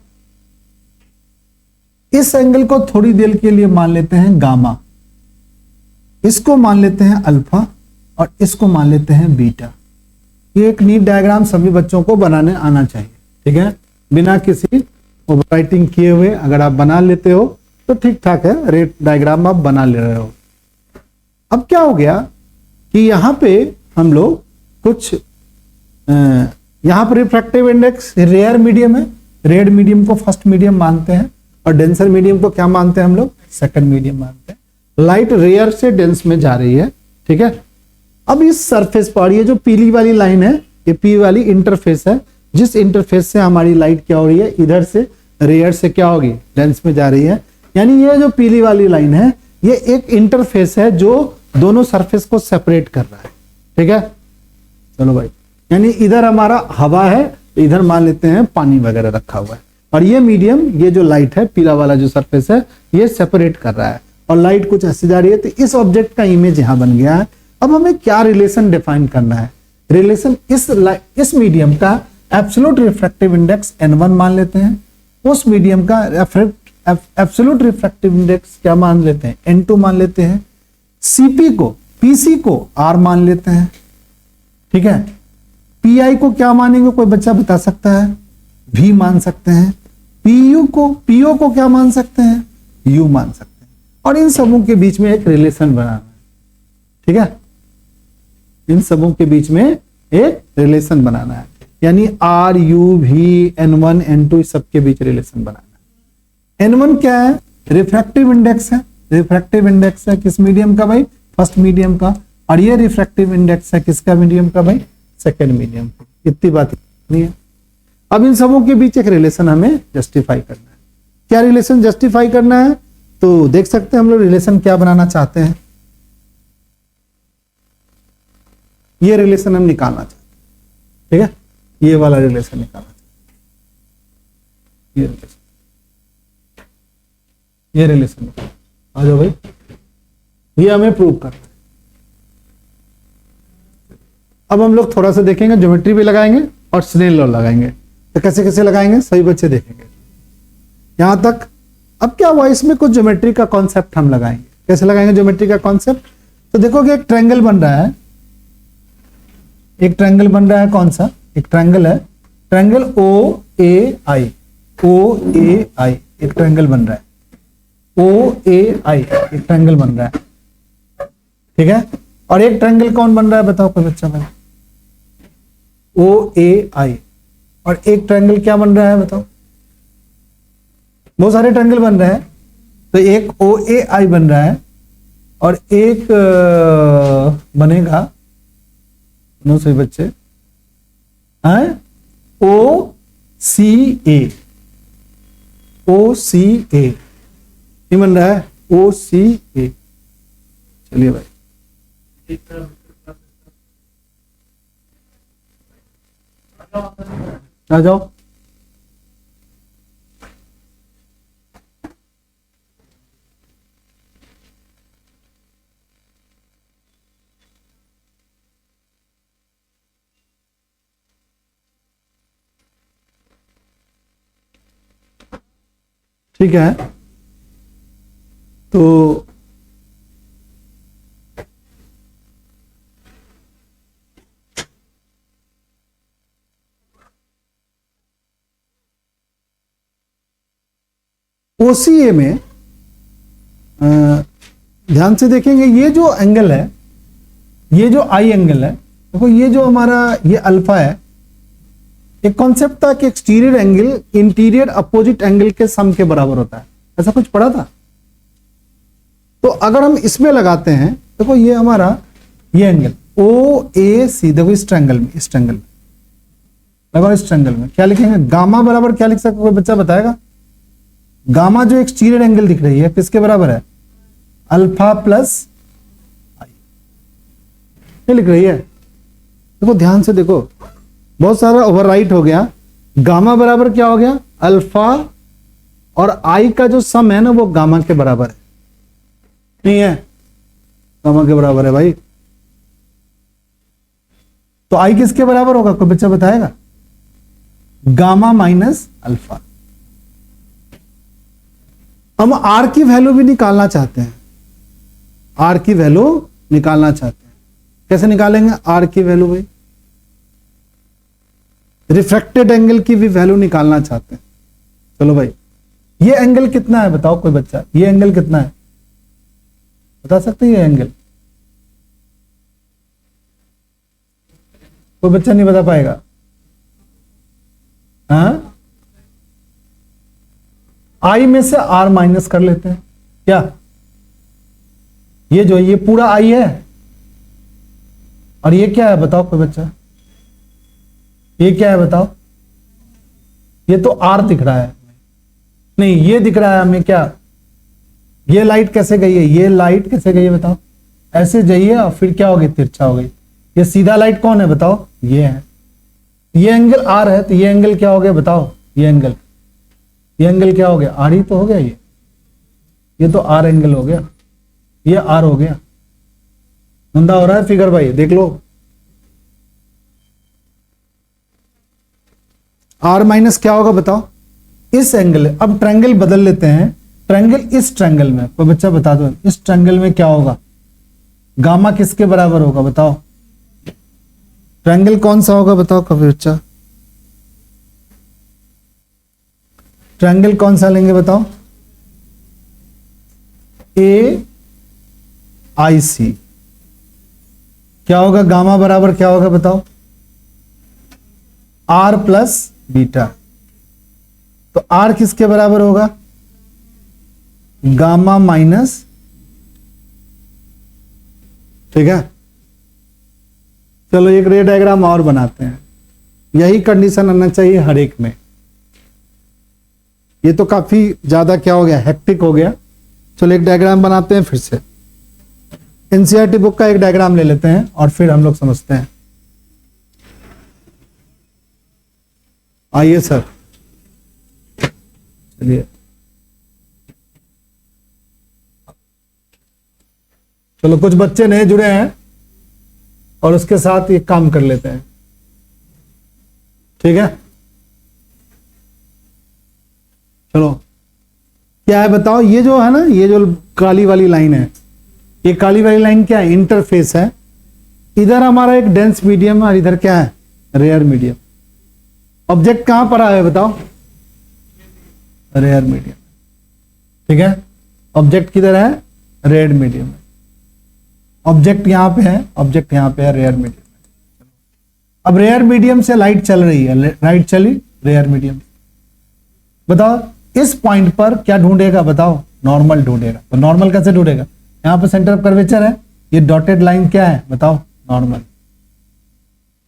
इस एंगल को थोड़ी देर के लिए मान लेते हैं गामा, इसको मान लेते हैं अल्फा, और इसको मान लेते हैं बीटा। ये एक नीट डायग्राम सभी बच्चों को बनाने आना चाहिए। ठीक है, बिना किसी ओवरराइटिंग किए हुए अगर आप बना लेते हो तो ठीक ठाक है, रेट डायग्राम आप बना ले रहे हो। अब क्या हो गया कि यहां पे हम लोग कुछ यहां पर रिफ्रैक्टिव इंडेक्स रेयर मीडियम है, रेड मीडियम को फर्स्ट मीडियम मानते हैं, और डेंसर मीडियम को क्या मानते हैं हम लोग, सेकंड मीडियम मानते हैं। लाइट रेयर से डेंस में जा रही है। ठीक है, अब इस सरफेस पर ये जो पीली वाली लाइन है, ये पी वाली इंटरफेस है, जिस इंटरफेस से हमारी लाइट क्या हो रही है, इधर से रेयर से क्या होगी, डेंस में जा रही है। यानी ये जो पीली वाली लाइन है, ये एक इंटरफेस है जो दोनों सरफेस को सेपरेट कर रहा है। ठीक है, चलो भाई, यानी इधर हमारा हवा है, इधर मान लेते हैं पानी वगैरह रखा हुआ है, और ये मीडियम, ये जो लाइट है, पीला वाला जो सरफेस है, ये सेपरेट कर रहा है, और लाइट कुछ ऐसे जा रही है। तो इस ऑब्जेक्ट का इमेज यहां बन गया है। अब हमें क्या रिलेशन डिफाइन करना है, रिलेशन इस मीडियम का एब्सोल्यूट रिफ्रैक्टिव इंडेक्स n1 मान लेते हैं, उस मीडियम का एब्सोल्यूट रिफ्रैक्टिव इंडेक्स क्या मान लेते हैं, n2 मान लेते हैं। cp को, pc को r मान लेते हैं। ठीक है, pi को क्या मानेंगे, कोई बच्चा बता सकता है, v मान सकते हैं। po को क्या मान सकते हैं, u मान सकते हैं। और इन सबों के बीच में एक रिलेशन बनाना है। ठीक है, इन सबों के बीच में एक रिलेशन बनाना है, यानी are you we n1 n2 सबके बीच रिलेशन बनाना है। n1 क्या है, रिफ्रैक्टिव इंडेक्स है, रिफ्रैक्टिव इंडेक्स है किस मीडियम का भाई, फर्स्ट मीडियम का, और ये रिफ्रैक्टिव इंडेक्स है किसका मीडियम का भाई, सेकंड मीडियम का। इतनी बात नहीं है। अब इन सबों के बीच एक रिलेशन हमें जस्टिफाई करना है। क्या रिलेशन जस्टिफाई करना है, तो देख सकते हैं हम लोग रिलेशन क्या बनाना चाहते हैं। ये रिलेशन हम निकालना चाहते हैं। ठीक है, ये वाला रिलेशन निकालना चाहते हैं, ये रिलेशन आ जाओ भाई, ये हमें प्रूव करना है। अब हम लोग थोड़ा सा देखेंगे, ज्योमेट्री भी लगाएंगे और स्नेल लॉ लगाएंगे। तो कैसे कैसे लगाएंगे सभी बच्चे देखेंगे यहां तक। अब क्या हुआ, इसमें कुछ ज्योमेट्री का कॉन्सेप्ट हम लगाएंगे। कैसे लगाएंगे ज्योमेट्री का कॉन्सेप्ट? तो देखोगे एक ट्रायंगल बन रहा है, एक ट्रायंगल बन रहा है। कौन सा? एक ट्रायंगल है, ट्रायंगल ओ ए आई, ओ ए आई एक ट्रायंगल बन रहा है, ओ ए आई एक ट्रायंगल बन रहा है, ठीक है। और एक ट्रायंगल कौन बन रहा है बताओ कोई बच्चा भाई? ओ ए आई। और एक ट्रायंगल क्या बन रहा है बताओ? बहुत सारे ट्रायंगल बन रहे हैं, तो एक ओ ए आई बन रहा है और एक बनेगा, नो सही बच्चे, ओ सी ए, ओ सी ए ये बन रहा है, ओ सी ए। चलिए भाई आ जाओ। ठीक है, तो ओसीए में ध्यान से देखेंगे, ये जो एंगल है, ये जो आई एंगल है, देखो ये जो हमारा ये अल्फा है, एक कॉन्सेप्ट था कि exterior angle interior opposite angle के सम के बराबर होता है, ऐसा कुछ पढ़ा था। तो अगर हम इसमें लगाते हैं, देखो ये हमारा ये एंगल ओ ए सी, देखो इस ट्रायंगल में, इस ट्रायंगल में लगाओ, इस ट्रायंगल में क्या लिखेंगे? गामा बराबर क्या लिख सकते, कोई बच्चा बताएगा? गामा जो एक्सटीरियर एंगल दिख रही है किसके बराबर है? अल्फा प्लस आई, ये लिख रही है। देखो ध्यान से देखो, बहुत सारा ओवरराइट हो गया। गामा बराबर क्या हो गया? अल्फा और आई का जो सम है ना वो गामा के बराबर है, नहीं है? गामा के बराबर है भाई। तो आई किसके बराबर होगा, कोई बच्चा बताएगा? Gamma minus alpha. हम आर की वैल्यू भी निकालना चाहते हैं, आर की वैल्यू निकालना चाहते हैं। कैसे निकालेंगे आर की वैल्यू भाई? रिफ्रैक्टेड एंगल की भी वैल्यू निकालना चाहते हैं। चलो भाई, ये एंगल कितना है बताओ कोई बच्चा? ये एंगल कितना है बता सकते हैं? ये एंगल कोई बच्चा नहीं बता पाएगा? हाँ, आई में से आर माइनस कर लेते हैं क्या? ये जो ये पूरा आई है और ये क्या है बताओ कोई बच्चा? ये क्या है बताओ? ये तो आर दिख रहा है, नहीं ये दिख रहा है हमें क्या? ये लाइट कैसे गई है? ये लाइट कैसे गई है बताओ? ऐसे जाइए और फिर क्या हो गई? तिरछा हो गई। ये सीधा लाइट कौन है बताओ? ये है। ये एंगल आर है, तो ये एंगल क्या हो गया बताओ? ये एंगल क्या हो गया? आर ही तो हो गया। ये तो आर एंगल हो गया, ये आर हो गया। धंधा हो रहा है फिगर भाई, देख लो। आर माइनस क्या होगा बताओ? इस एंगल। अब ट्रायंगल बदल लेते हैं, ट्रायंगल इस ट्रायंगल में, कोई बच्चा बता दो इस ट्रायंगल में क्या होगा? गामा किसके बराबर होगा बताओ? ट्रायंगल कौन सा होगा बताओ कभी बच्चा? ट्रायंगल कौन सा लेंगे बताओ? ए आई सी। क्या होगा? गामा बराबर क्या होगा बताओ? R plus beta. तो आर किसके बराबर होगा? गामा माइनस, ठीक है। चलो एक रे डायग्राम और बनाते हैं, यही कंडीशन आना चाहिए हर एक में। ये तो काफी ज्यादा क्या हो गया? हेक्टिक हो गया। चलो एक डायग्राम बनाते हैं फिर से। एनसीईआरटी बुक का एक डायग्राम ले लेते हैं और फिर हम लोग समझते हैं। आइए सर, चलिए। चलो कुछ बच्चे नए जुड़े हैं, और उसके साथ ये काम कर लेते हैं। ठीक है, चलो क्या है बताओ। ये जो है ना, ये जो काली वाली लाइन है, ये काली वाली लाइन क्या है? इंटरफेस है। इधर हमारा एक डेंस मीडियम और इधर क्या है? Rare medium. ऑब्जेक्ट कहां पर आया है बताओ? Rare medium. ठीक है, ऑब्जेक्ट किधर है? रेयर मीडियम में। ऑब्जेक्ट यहां पे है, ऑब्जेक्ट यहां पे है रेयर मीडियम में। अब रेयर मीडियम से लाइट चल रही है, लाइट चली रेयर मीडियम। बताओ इस पॉइंट पर क्या ढूंढेगा? बताओ नॉर्मल ढूंढेगा। तो नॉर्मल कैसे ढूंढेगा? यहां पर सेंटर ऑफ कर्वेचर है, ये डॉटेड लाइन क्या है बताओ? नॉर्मल।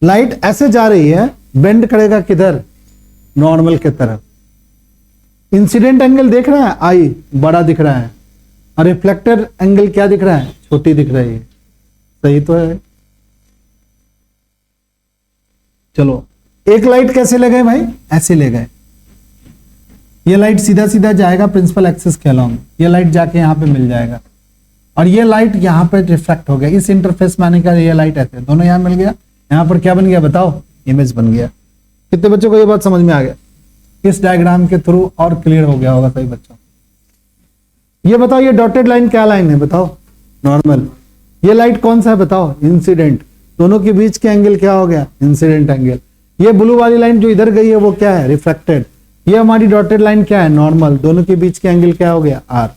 लाइट ऐसे जा रही है, बेंड करेगा किधर? नॉर्मल की तरफ। इंसिडेंट एंगल देख रहा है, आई बड़ा दिख रहा है, और रिफ्लेक्टर एंगल क्या दिख रहा है? छोटी दिख रही है। सही तो है। चलो एक लाइट कैसे ले गए भाई? ऐसे ले गए। ये लाइट सीधा सीधा जाएगा प्रिंसिपल एक्सिस के अलोंग, ये लाइट जाके यहां पे मिल जाएगा, और ये लाइट यहां पे रिफ्रैक्ट हो गया। इस इंटरफेस में आने का ये लाइट ऐसे, दोनों यहां मिल गया। यहां पर क्या बन गया बताओ? इमेज बन गया। कितने बच्चों को ये बात समझ में आ गया? इस डायग्राम के थ्रू और क्लियर हो गया होगा सभी बच्चों। ये बताओ, ये डॉटेड लाइन क्या लाइन है बताओ? नॉर्मल। ये लाइट कौन सा है बताओ? इंसिडेंट। दोनों के बीच के एंगल क्या हो गया? Incident angle. ये ब्लू वाली लाइन जो इधर गई है वो क्या है? रिफ्रैक्टेड। ये हमारी डॉटेड लाइन क्या है? नॉर्मल। दोनों के बीच के एंगल क्या हो गया? आर।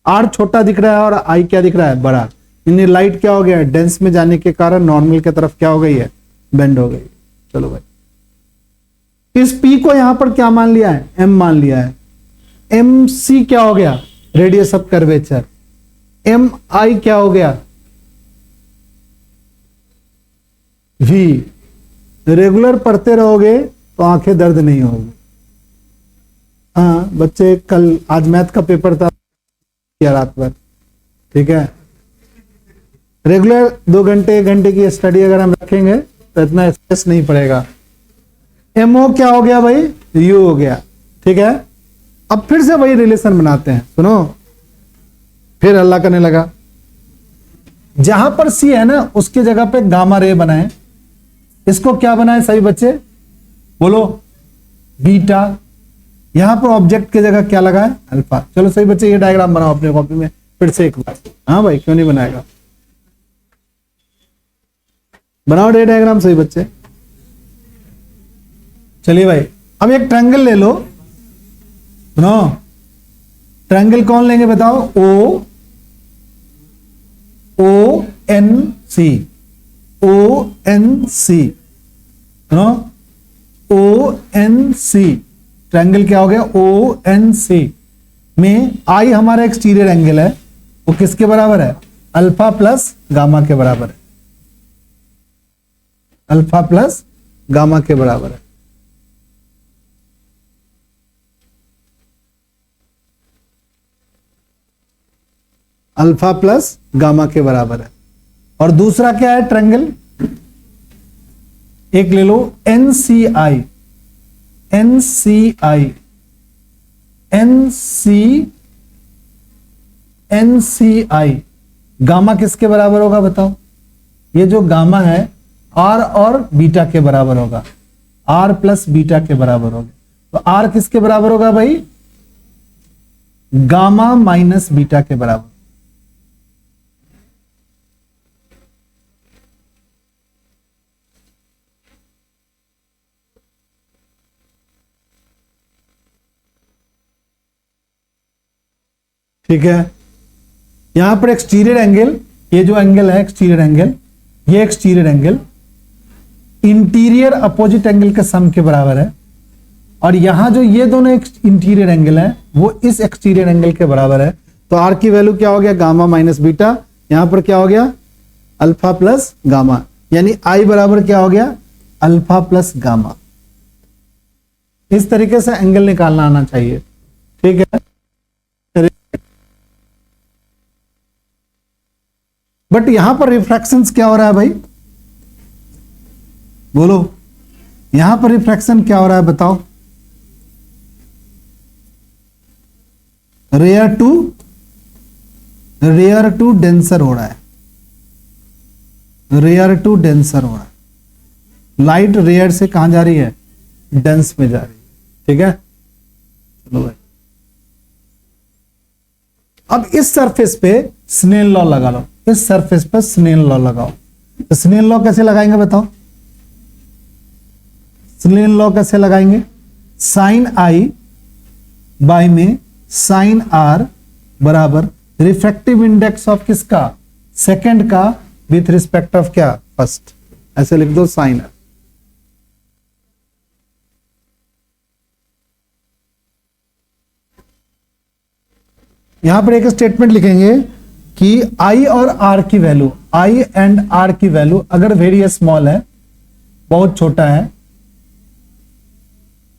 आर छोटा दिख रहा है और आई क्या दिख रहा है? बड़ा। इन्हें लाइट क्या हो गया? डेंस में जाने के कारण नॉर्मल की तरफ क्या हो गई है? बेंड हो गई। चलो भाई, इस पी को यहां पर क्या मान लिया है? एम मान लिया है। एम सी क्या हो गया? Radius of curvature. एम आई क्या हो गया? वी। रेगुलर पढ़ते रहोगे तो आंखें दर्द नहीं होगी। हाँ बच्चे, कल आज मैथ का पेपर था किया रात भर। ठीक है, रेगुलर 2 घंटे 1 घंटे की स्टडी अगर हम रखेंगे तो इतना स्ट्रेस नहीं पड़ेगा। एमओ क्या हो गया भाई? यू हो गया। ठीक है, अब फिर से वही रिलेशन बनाते हैं। सुनो, फिर अल्लाह करने लगा। जहां पर सी है ना, उसकी जगह पे गामा रे बनाए। इसको क्या बनाए सभी बच्चे? बोलो। बीटा। यहां पर ऑब्जेक्ट की जगह क्या लगा है? अल्फा। चलो सही बच्चे, ये डायग्राम बनाओ अपने कॉपी में फिर से एक बार। हाँ भाई, क्यों नहीं बनाएगा? बनाओ डे डायग्राम सही बच्चे। चलिए भाई, अब एक ट्रायंगल ले लो। सुनो, ट्रायंगल कौन लेंगे बताओ? O O N C. O N C. सुनो, ओ एन सी। ट्रायंगल क्या हो गया? ओ एन सी में आई हमारा एक्सटीरियर एंगल है, वो किसके बराबर है? अल्फा प्लस गामा के बराबर है। अल्फा प्लस गामा के बराबर है। अल्फा प्लस गामा के बराबर है। और दूसरा क्या है ट्रायंगल? एक ले लो एनसीआई। एनसीआई। एनसीआई गामा किसके बराबर होगा बताओ? ये जो गामा है आर और बीटा के बराबर होगा। आर प्लस बीटा के बराबर होगा। तो आर किसके बराबर होगा भाई? गामा माइनस बीटा के बराबर। ठीक है, यहां पर एक्सटीरियर एंगल, ये जो एंगल है एक्सटीरियर एंगल, ये exterior angle interior opposite angle के सम के बराबर है। और यहां जो ये दोनों इंटीरियर एंगल है वो इस एक्सटीरियर एंगल के बराबर है। तो आर की वैल्यू क्या हो गया? Gamma minus beta. यहां पर क्या हो गया? Alpha plus gamma. यानी आई बराबर क्या हो गया? Alpha plus gamma. इस तरीके से एंगल निकालना आना चाहिए। ठीक है, बट यहां पर रिफ्रैक्शन क्या हो रहा है भाई? बोलो, यहां पर रिफ्रैक्शन क्या हो रहा है बताओ? रेयर टू डेंसर हो रहा है। रेयर टू डेंसर हो रहा है। लाइट रेयर से कहां जा रही है, डेंस में जा रही है। ठीक है, चलो भाई, अब इस सरफेस पे स्नेल लॉ लगा लो, इस सरफेस पर स्नेल लॉ लगाओ। तो स्नेल लॉ कैसे लगाएंगे बताओ, स्नेल लॉ कैसे लगाएंगे, साइन आई बाय में साइन आर बराबर रिफ्रैक्टिव इंडेक्स ऑफ किसका, सेकंड का, विथ रिस्पेक्ट ऑफ क्या, फर्स्ट। ऐसे लिख दो साइन आर। यहां पर एक स्टेटमेंट लिखेंगे कि आई और आर की वैल्यू, आई एंड आर की वैल्यू अगर वेरी स्मॉल है, बहुत छोटा है,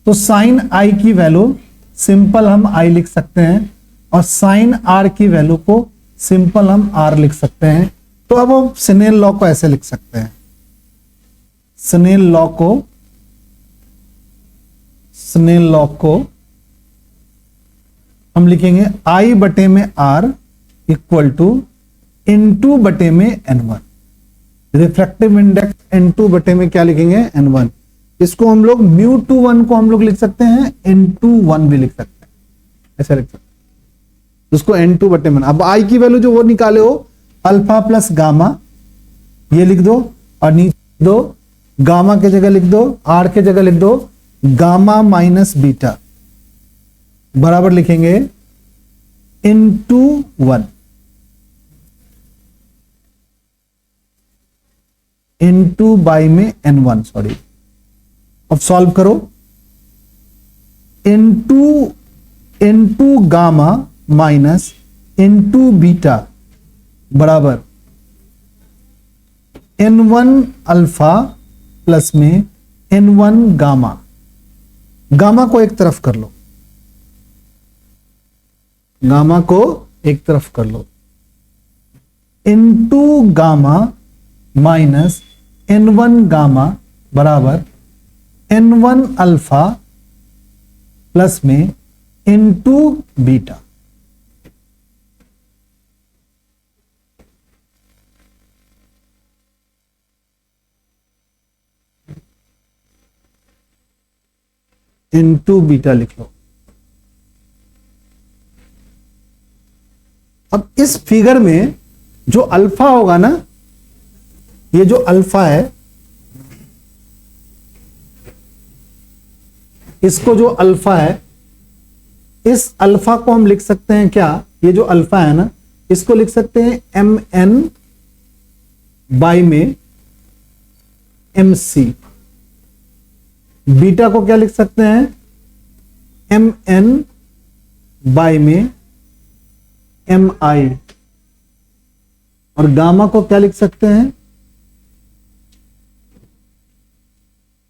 तो साइन आई की वैल्यू सिंपल हम आई लिख सकते हैं और साइन आर की वैल्यू को सिंपल हम आर लिख सकते हैं। तो अब हम स्नेल लॉ को ऐसे लिख सकते हैं, स्नेल लॉ को हम लिखेंगे आई बटे में आर इक्वल टू N2 बटे में N1। रिफ्रैक्टिव इंडेक्स N2 बटे में क्या लिखेंगे, N1। इसको हम लोग μ21 को हम लोग लिख सकते हैं N21 भी लिख सकते हैं, ऐसा लिख सकते हैं, उसको N2 बटे में। अब आई की वैल्यू जो वो निकाले हो, अल्फा प्लस गामा, ये लिख दो, और नीचे दो गामा के जगह लिख दो, आर के जगह लिख दो गामा माइनस बीटा, बराबर लिखेंगे N21 N2 बाई में N1, सॉरी। अब सॉल्व करो, N2 gamma minus N2 beta बराबर N1 अल्फा प्लस में N1 गामा। गामा को एक तरफ कर लो, गामा को एक तरफ कर लो, N2 gamma minus N1 gamma बराबर N1 अल्फा प्लस में N2 बीटा। N2 बीटा लिख लो। अब इस फिगर में जो अल्फा होगा ना, ये जो अल्फा है, इसको जो अल्फा है, इस अल्फा को हम लिख सकते हैं क्या, ये जो अल्फा है ना, इसको लिख सकते हैं mn बाई में mc। बीटा को क्या लिख सकते हैं, mn बाई में mi। और गामा को क्या लिख सकते हैं,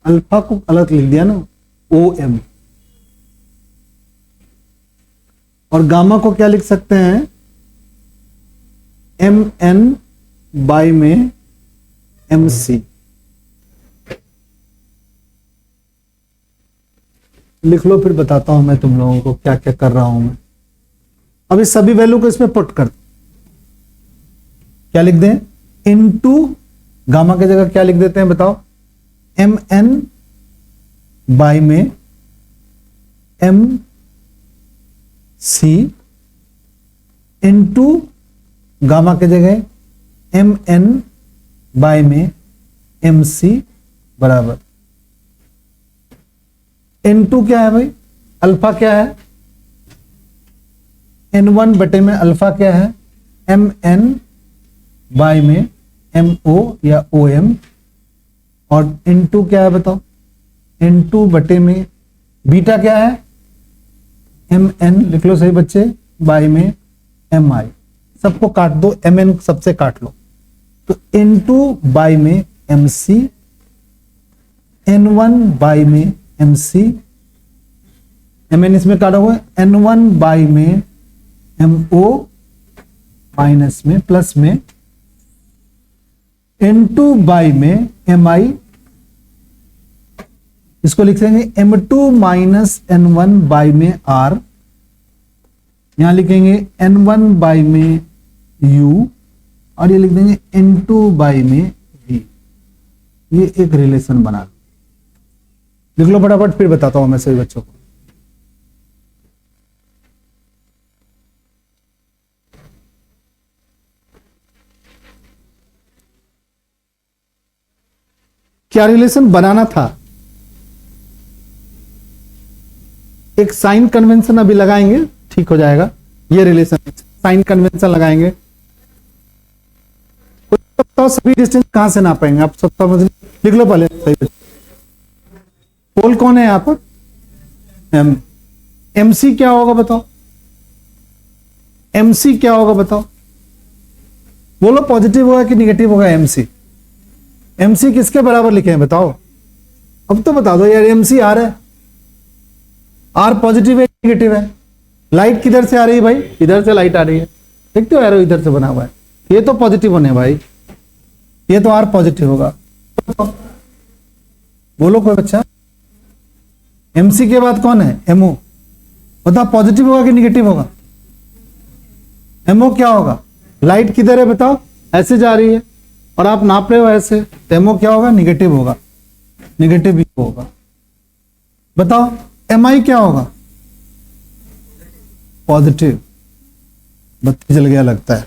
अल्फा को अलग लिख दिया ना, om। और गामा को क्या लिख सकते हैं, mn बाई में mc। लिख लो, फिर बताता हूं मैं तुम लोगों को क्या क्या कर रहा हूं मैं। अब इस सभी वैल्यू को इसमें पुट कर, क्या लिख दें, इनटू गामा की जगह क्या लिख देते हैं बताओ, mn बाई में mc इनटू गामा की जगह mn बाई में mc बराबर N2 क्या है भाई, अल्फा क्या है, N1 बटे में अल्फा क्या है, mn बाई में mo या om। और N2 क्या है बताओ, N2 बटे में बीटा क्या है, mn लिख लो सही बच्चे, बाई में mi। सबको काट दो, mn सबसे काट लो, तो N2 बाई में mc, N1 बाई में mc, mn इसमें काटा हुआ है, N1 बाई में mo माइनस में प्लस में N2 बाई में mi। इसको लिख देंगे M2 माइनस N1 बाई में R। यहां लिखेंगे N1 बाई में U और ये लिख देंगे N2 बाई में ये एक रिलेशन बना लो, लिख लो फटाफट, फिर बताता हूं मैं सभी बच्चों को। क्या रिलेशन बनाना था? एक साइन कन्वेंशन अभी लगाएंगे, ठीक हो जाएगा। ये रिलेशन साइन कन्वेंशन लगाएंगे। तो सभी डिस्टेंस कहां से नापेंगे आप सब समझ लिख लो पहले। पोल कौन है यहां पर? एम। एमसी क्या होगा बताओ? एमसी क्या होगा बताओ? बोलो, पॉजिटिव होगा कि निगेटिव होगा एमसी? एमसी किसके बराबर लिखे हैं बताओ? अब तो बता दो यार। एमसी आर है, आर पॉजिटिव है निगेटिव है? लाइट किधर से आ रही है भाई? इधर से लाइट आ रही है, देखते हो एरो इधर से बना हुआ है, ये तो पॉजिटिव होने भाई, ये तो आर पॉजिटिव होगा। बोलो कोई बच्चा, एमसी के बाद कौन है? एमओ। बताओ पॉजिटिव होगा कि निगेटिव होगा? एमओ क्या होगा? लाइट किधर है बताओ? ऐसे जा रही है और आप नाप रहे हो ऐसे, तो एमओ क्या होगा? निगेटिव होगा, निगेटिव भी होगा। बताओ एमआई क्या होगा? पॉजिटिव। बत्ती जल गया लगता है।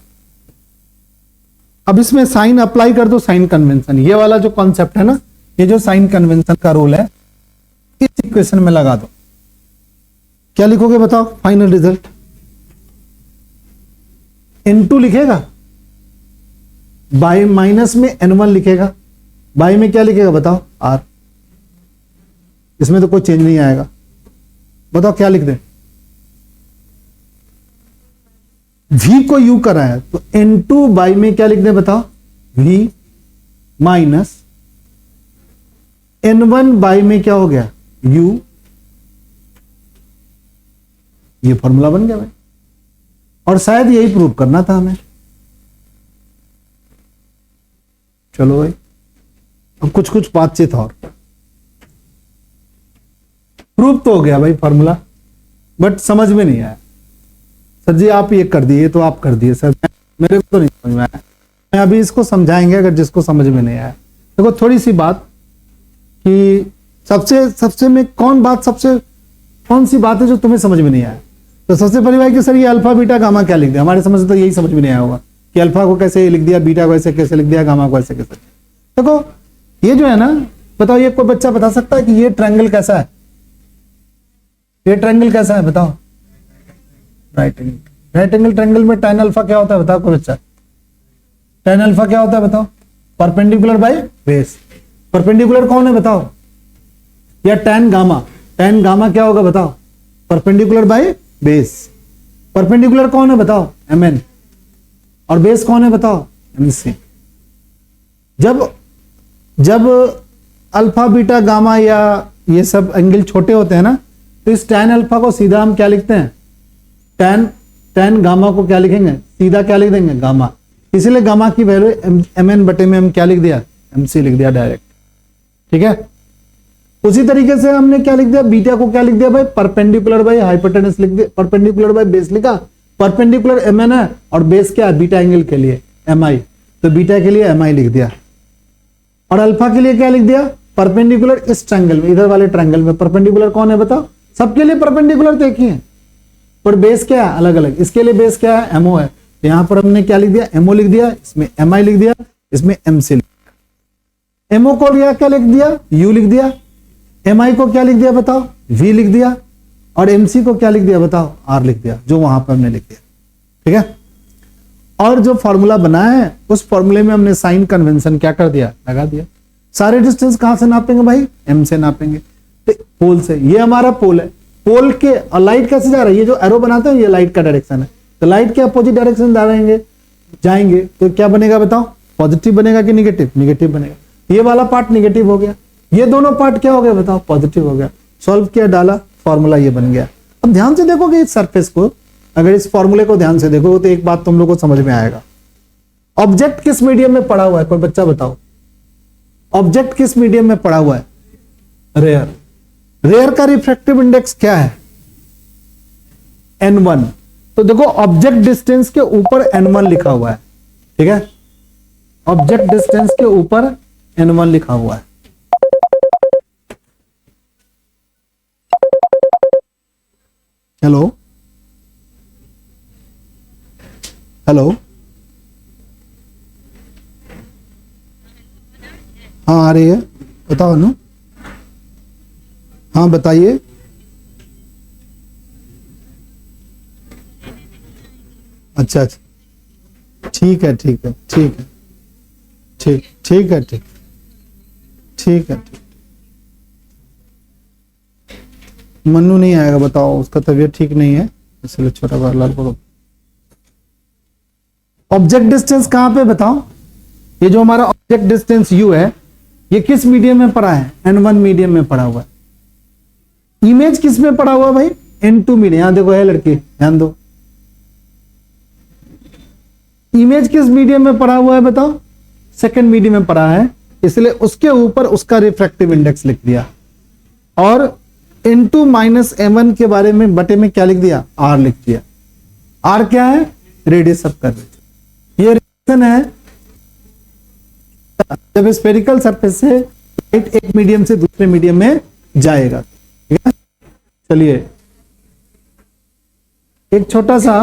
अब इसमें साइन अप्लाई कर दो, साइन कन्वेंशन, ये वाला जो कॉन्सेप्ट है ना, ये जो साइन कन्वेंशन का रूल है, इस इक्वेशन में लगा दो। क्या लिखोगे बताओ? फाइनल रिजल्ट N2 लिखेगा, बाई माइनस में N1 लिखेगा, बाई में क्या लिखेगा बताओ? R। इसमें तो कोई चेंज नहीं आएगा। बताओ क्या लिख दे? V को U करा है तो N2 बाई में क्या लिख दे बताओ? V माइनस N1 बाई में क्या हो गया? U। ये फॉर्मूला बन गया भाई, और शायद यही प्रूव करना था हमें। चलो भाई, अब कुछ कुछ बातचीत और। प्रूव तो हो गया भाई फॉर्मूला, बट समझ में नहीं आया। सर जी आप ये कर दिए तो आप कर दिए सर, मेरे को तो नहीं समझ में आया। मैं अभी इसको समझाएंगे अगर जिसको समझ में नहीं आया। देखो थोड़ी सी बात कि सबसे में कौन सी बात है जो तुम्हें समझ में नहीं आया? तो सबसे पहली बात कि सर ये अल्फा बीटा गामा क्या लिख दिया? हमारे समझ से तो यही समझ में नहीं आया होगा कि अल्फा को कैसे लिख दिया, बीटा को ऐसे कैसे लिख दिया, गामा को ऐसे कैसे। देखो ये जो है ना, बताओ ये कोई बच्चा बता सकता है कि ये ट्रायंगल कैसा है? ये ट्रायंगल कैसा है बताओ? Right angle. Right angle triangle में tan अल्फा क्या होता है बताओ कोई बच्चा? tan अल्फा क्या होता है बताओ? Perpendicular by base. परपेंडिकुलर कौन है बताओ? या tan गामा? tan गामा क्या होगा बताओ? Perpendicular by base. परपेंडिकुलर कौन है बताओ? mn। और बेस कौन है बताओ? mc। जब अल्फा बीटा गामा या ये सब एंगल छोटे होते हैं ना, तो इस tan अल्फा को सीधा हम क्या लिखते हैं? tan गामा को क्या लिखेंगे? सीधा क्या लिख देंगे? गामा। इसलिए गामा की वैल्यू mn बटे में हम क्या लिख दिया? mc लिख दिया डायरेक्ट। ठीक है, उसी तरीके से हमने क्या लिख दिया? बीटा को क्या लिख दिया भाई? परपेंडिकुलर बाय हाइपोटेनस लिख दिया, परपेंडिकुलर बाय बेस लिखा। परपेंडिकुलर mn है और बेस क्या है? बीटा एंगल के लिए mi, तो बीटा के लिए mi लिख दिया। और अल्फा के लिए क्या लिख दिया? परपेंडिकुलर इस ट्रायंगल में, इधर वाले ट्रायंगल में परपेंडिकुलर कौन है बताओ? सबके लिए परपेंडिकुलर तो एक ही है, पर बेस क्या है? अलग अलग। इसके लिए बेस क्या है? mo है, तो यहां पर हमने क्या लिख दिया? mo लिख दिया, इसमें mi लिख दिया, इसमें mc लिख दिया। mo को क्या लिख दिया? u लिख दिया। mi को क्या लिख दिया बताओ? v लिख दिया। और mc को क्या लिख दिया बताओ? r लिख दिया, जो वहां पर हमने लिख दिया। ठीक है, और जो फॉर्मूला बनाया है उस फॉर्मूले में हमने साइन कन्वेंशन क्या कर दिया? लगा दिया। सारे डिस्टेंस कहां से नापेंगे भाई? m से नापेंगे, तो पोल से। ये हमारा पोल है, पोल के, और लाइट कैसे जा रहा है? ये जो एरो बनाते हैं ये लाइट का डायरेक्शन है, तो लाइट के अपोजिट डायरेक्शन जाएंगे तो क्या बनेगा बताओ? पॉजिटिव बनेगा कि निगेटिव? निगेटिव बनेगा। ये वाला पार्ट निगेटिव हो गया, ये दोनों पार्ट क्या हो गया बताओ? पॉजिटिव हो गया। सॉल्व किया, डाला, फॉर्मूला ये बन गया। अब ध्यान से देखोगे इस सरफेस को, अगर इस फॉर्मूले को ध्यान से देखोगे तो एक बात तुम लोग को समझ में आएगा। ऑब्जेक्ट किस मीडियम में पड़ा हुआ है? कोई बच्चा बताओ, ऑब्जेक्ट किस मीडियम में पड़ा हुआ है? रेयर। रेयर का रिफ्रैक्टिव इंडेक्स क्या है? n1। तो देखो ऑब्जेक्ट डिस्टेंस के ऊपर n1 लिखा हुआ है। ठीक है, ऑब्जेक्ट डिस्टेंस के ऊपर N1 लिखा हुआ है। हेलो हेलो, हाँ आ रही है, बताओ अनु। हाँ बताइए। अच्छा अच्छा, ठीक है ठीक है ठीक है ठीक ठीक है ठीक ठीक है ठीक। मन्नू नहीं आएगा, बताओ, उसका तबीयत ठीक नहीं है, इसलिए छोटा बालाल को। ऑब्जेक्ट डिस्टेंस कहां पे बताओ? ये जो हमारा ऑब्जेक्ट डिस्टेंस u है, ये किस मीडियम में पड़ा है? N1 मीडियम में पड़ा हुआ है। इमेज किस में पड़ा हुआ है भाई? N2 medium. यहां देखो है लड़की, ध्यान दो, इमेज किस मीडियम में पड़ा हुआ है बताओ? सेकंड मीडियम में पड़ा है, इसलिए उसके ऊपर उसका रिफ्रैक्टिव इंडेक्स लिख दिया, और N2 माइनस M1 के बारे में बटे में क्या लिख दिया? R लिख दिया। R क्या है? Radius of curvature. ये रिलेशन है जब स्फेरिकल सरफेस से लाइट एक मीडियम से दूसरे मीडियम में जाएगा। ठीक है, चलिए एक छोटा सा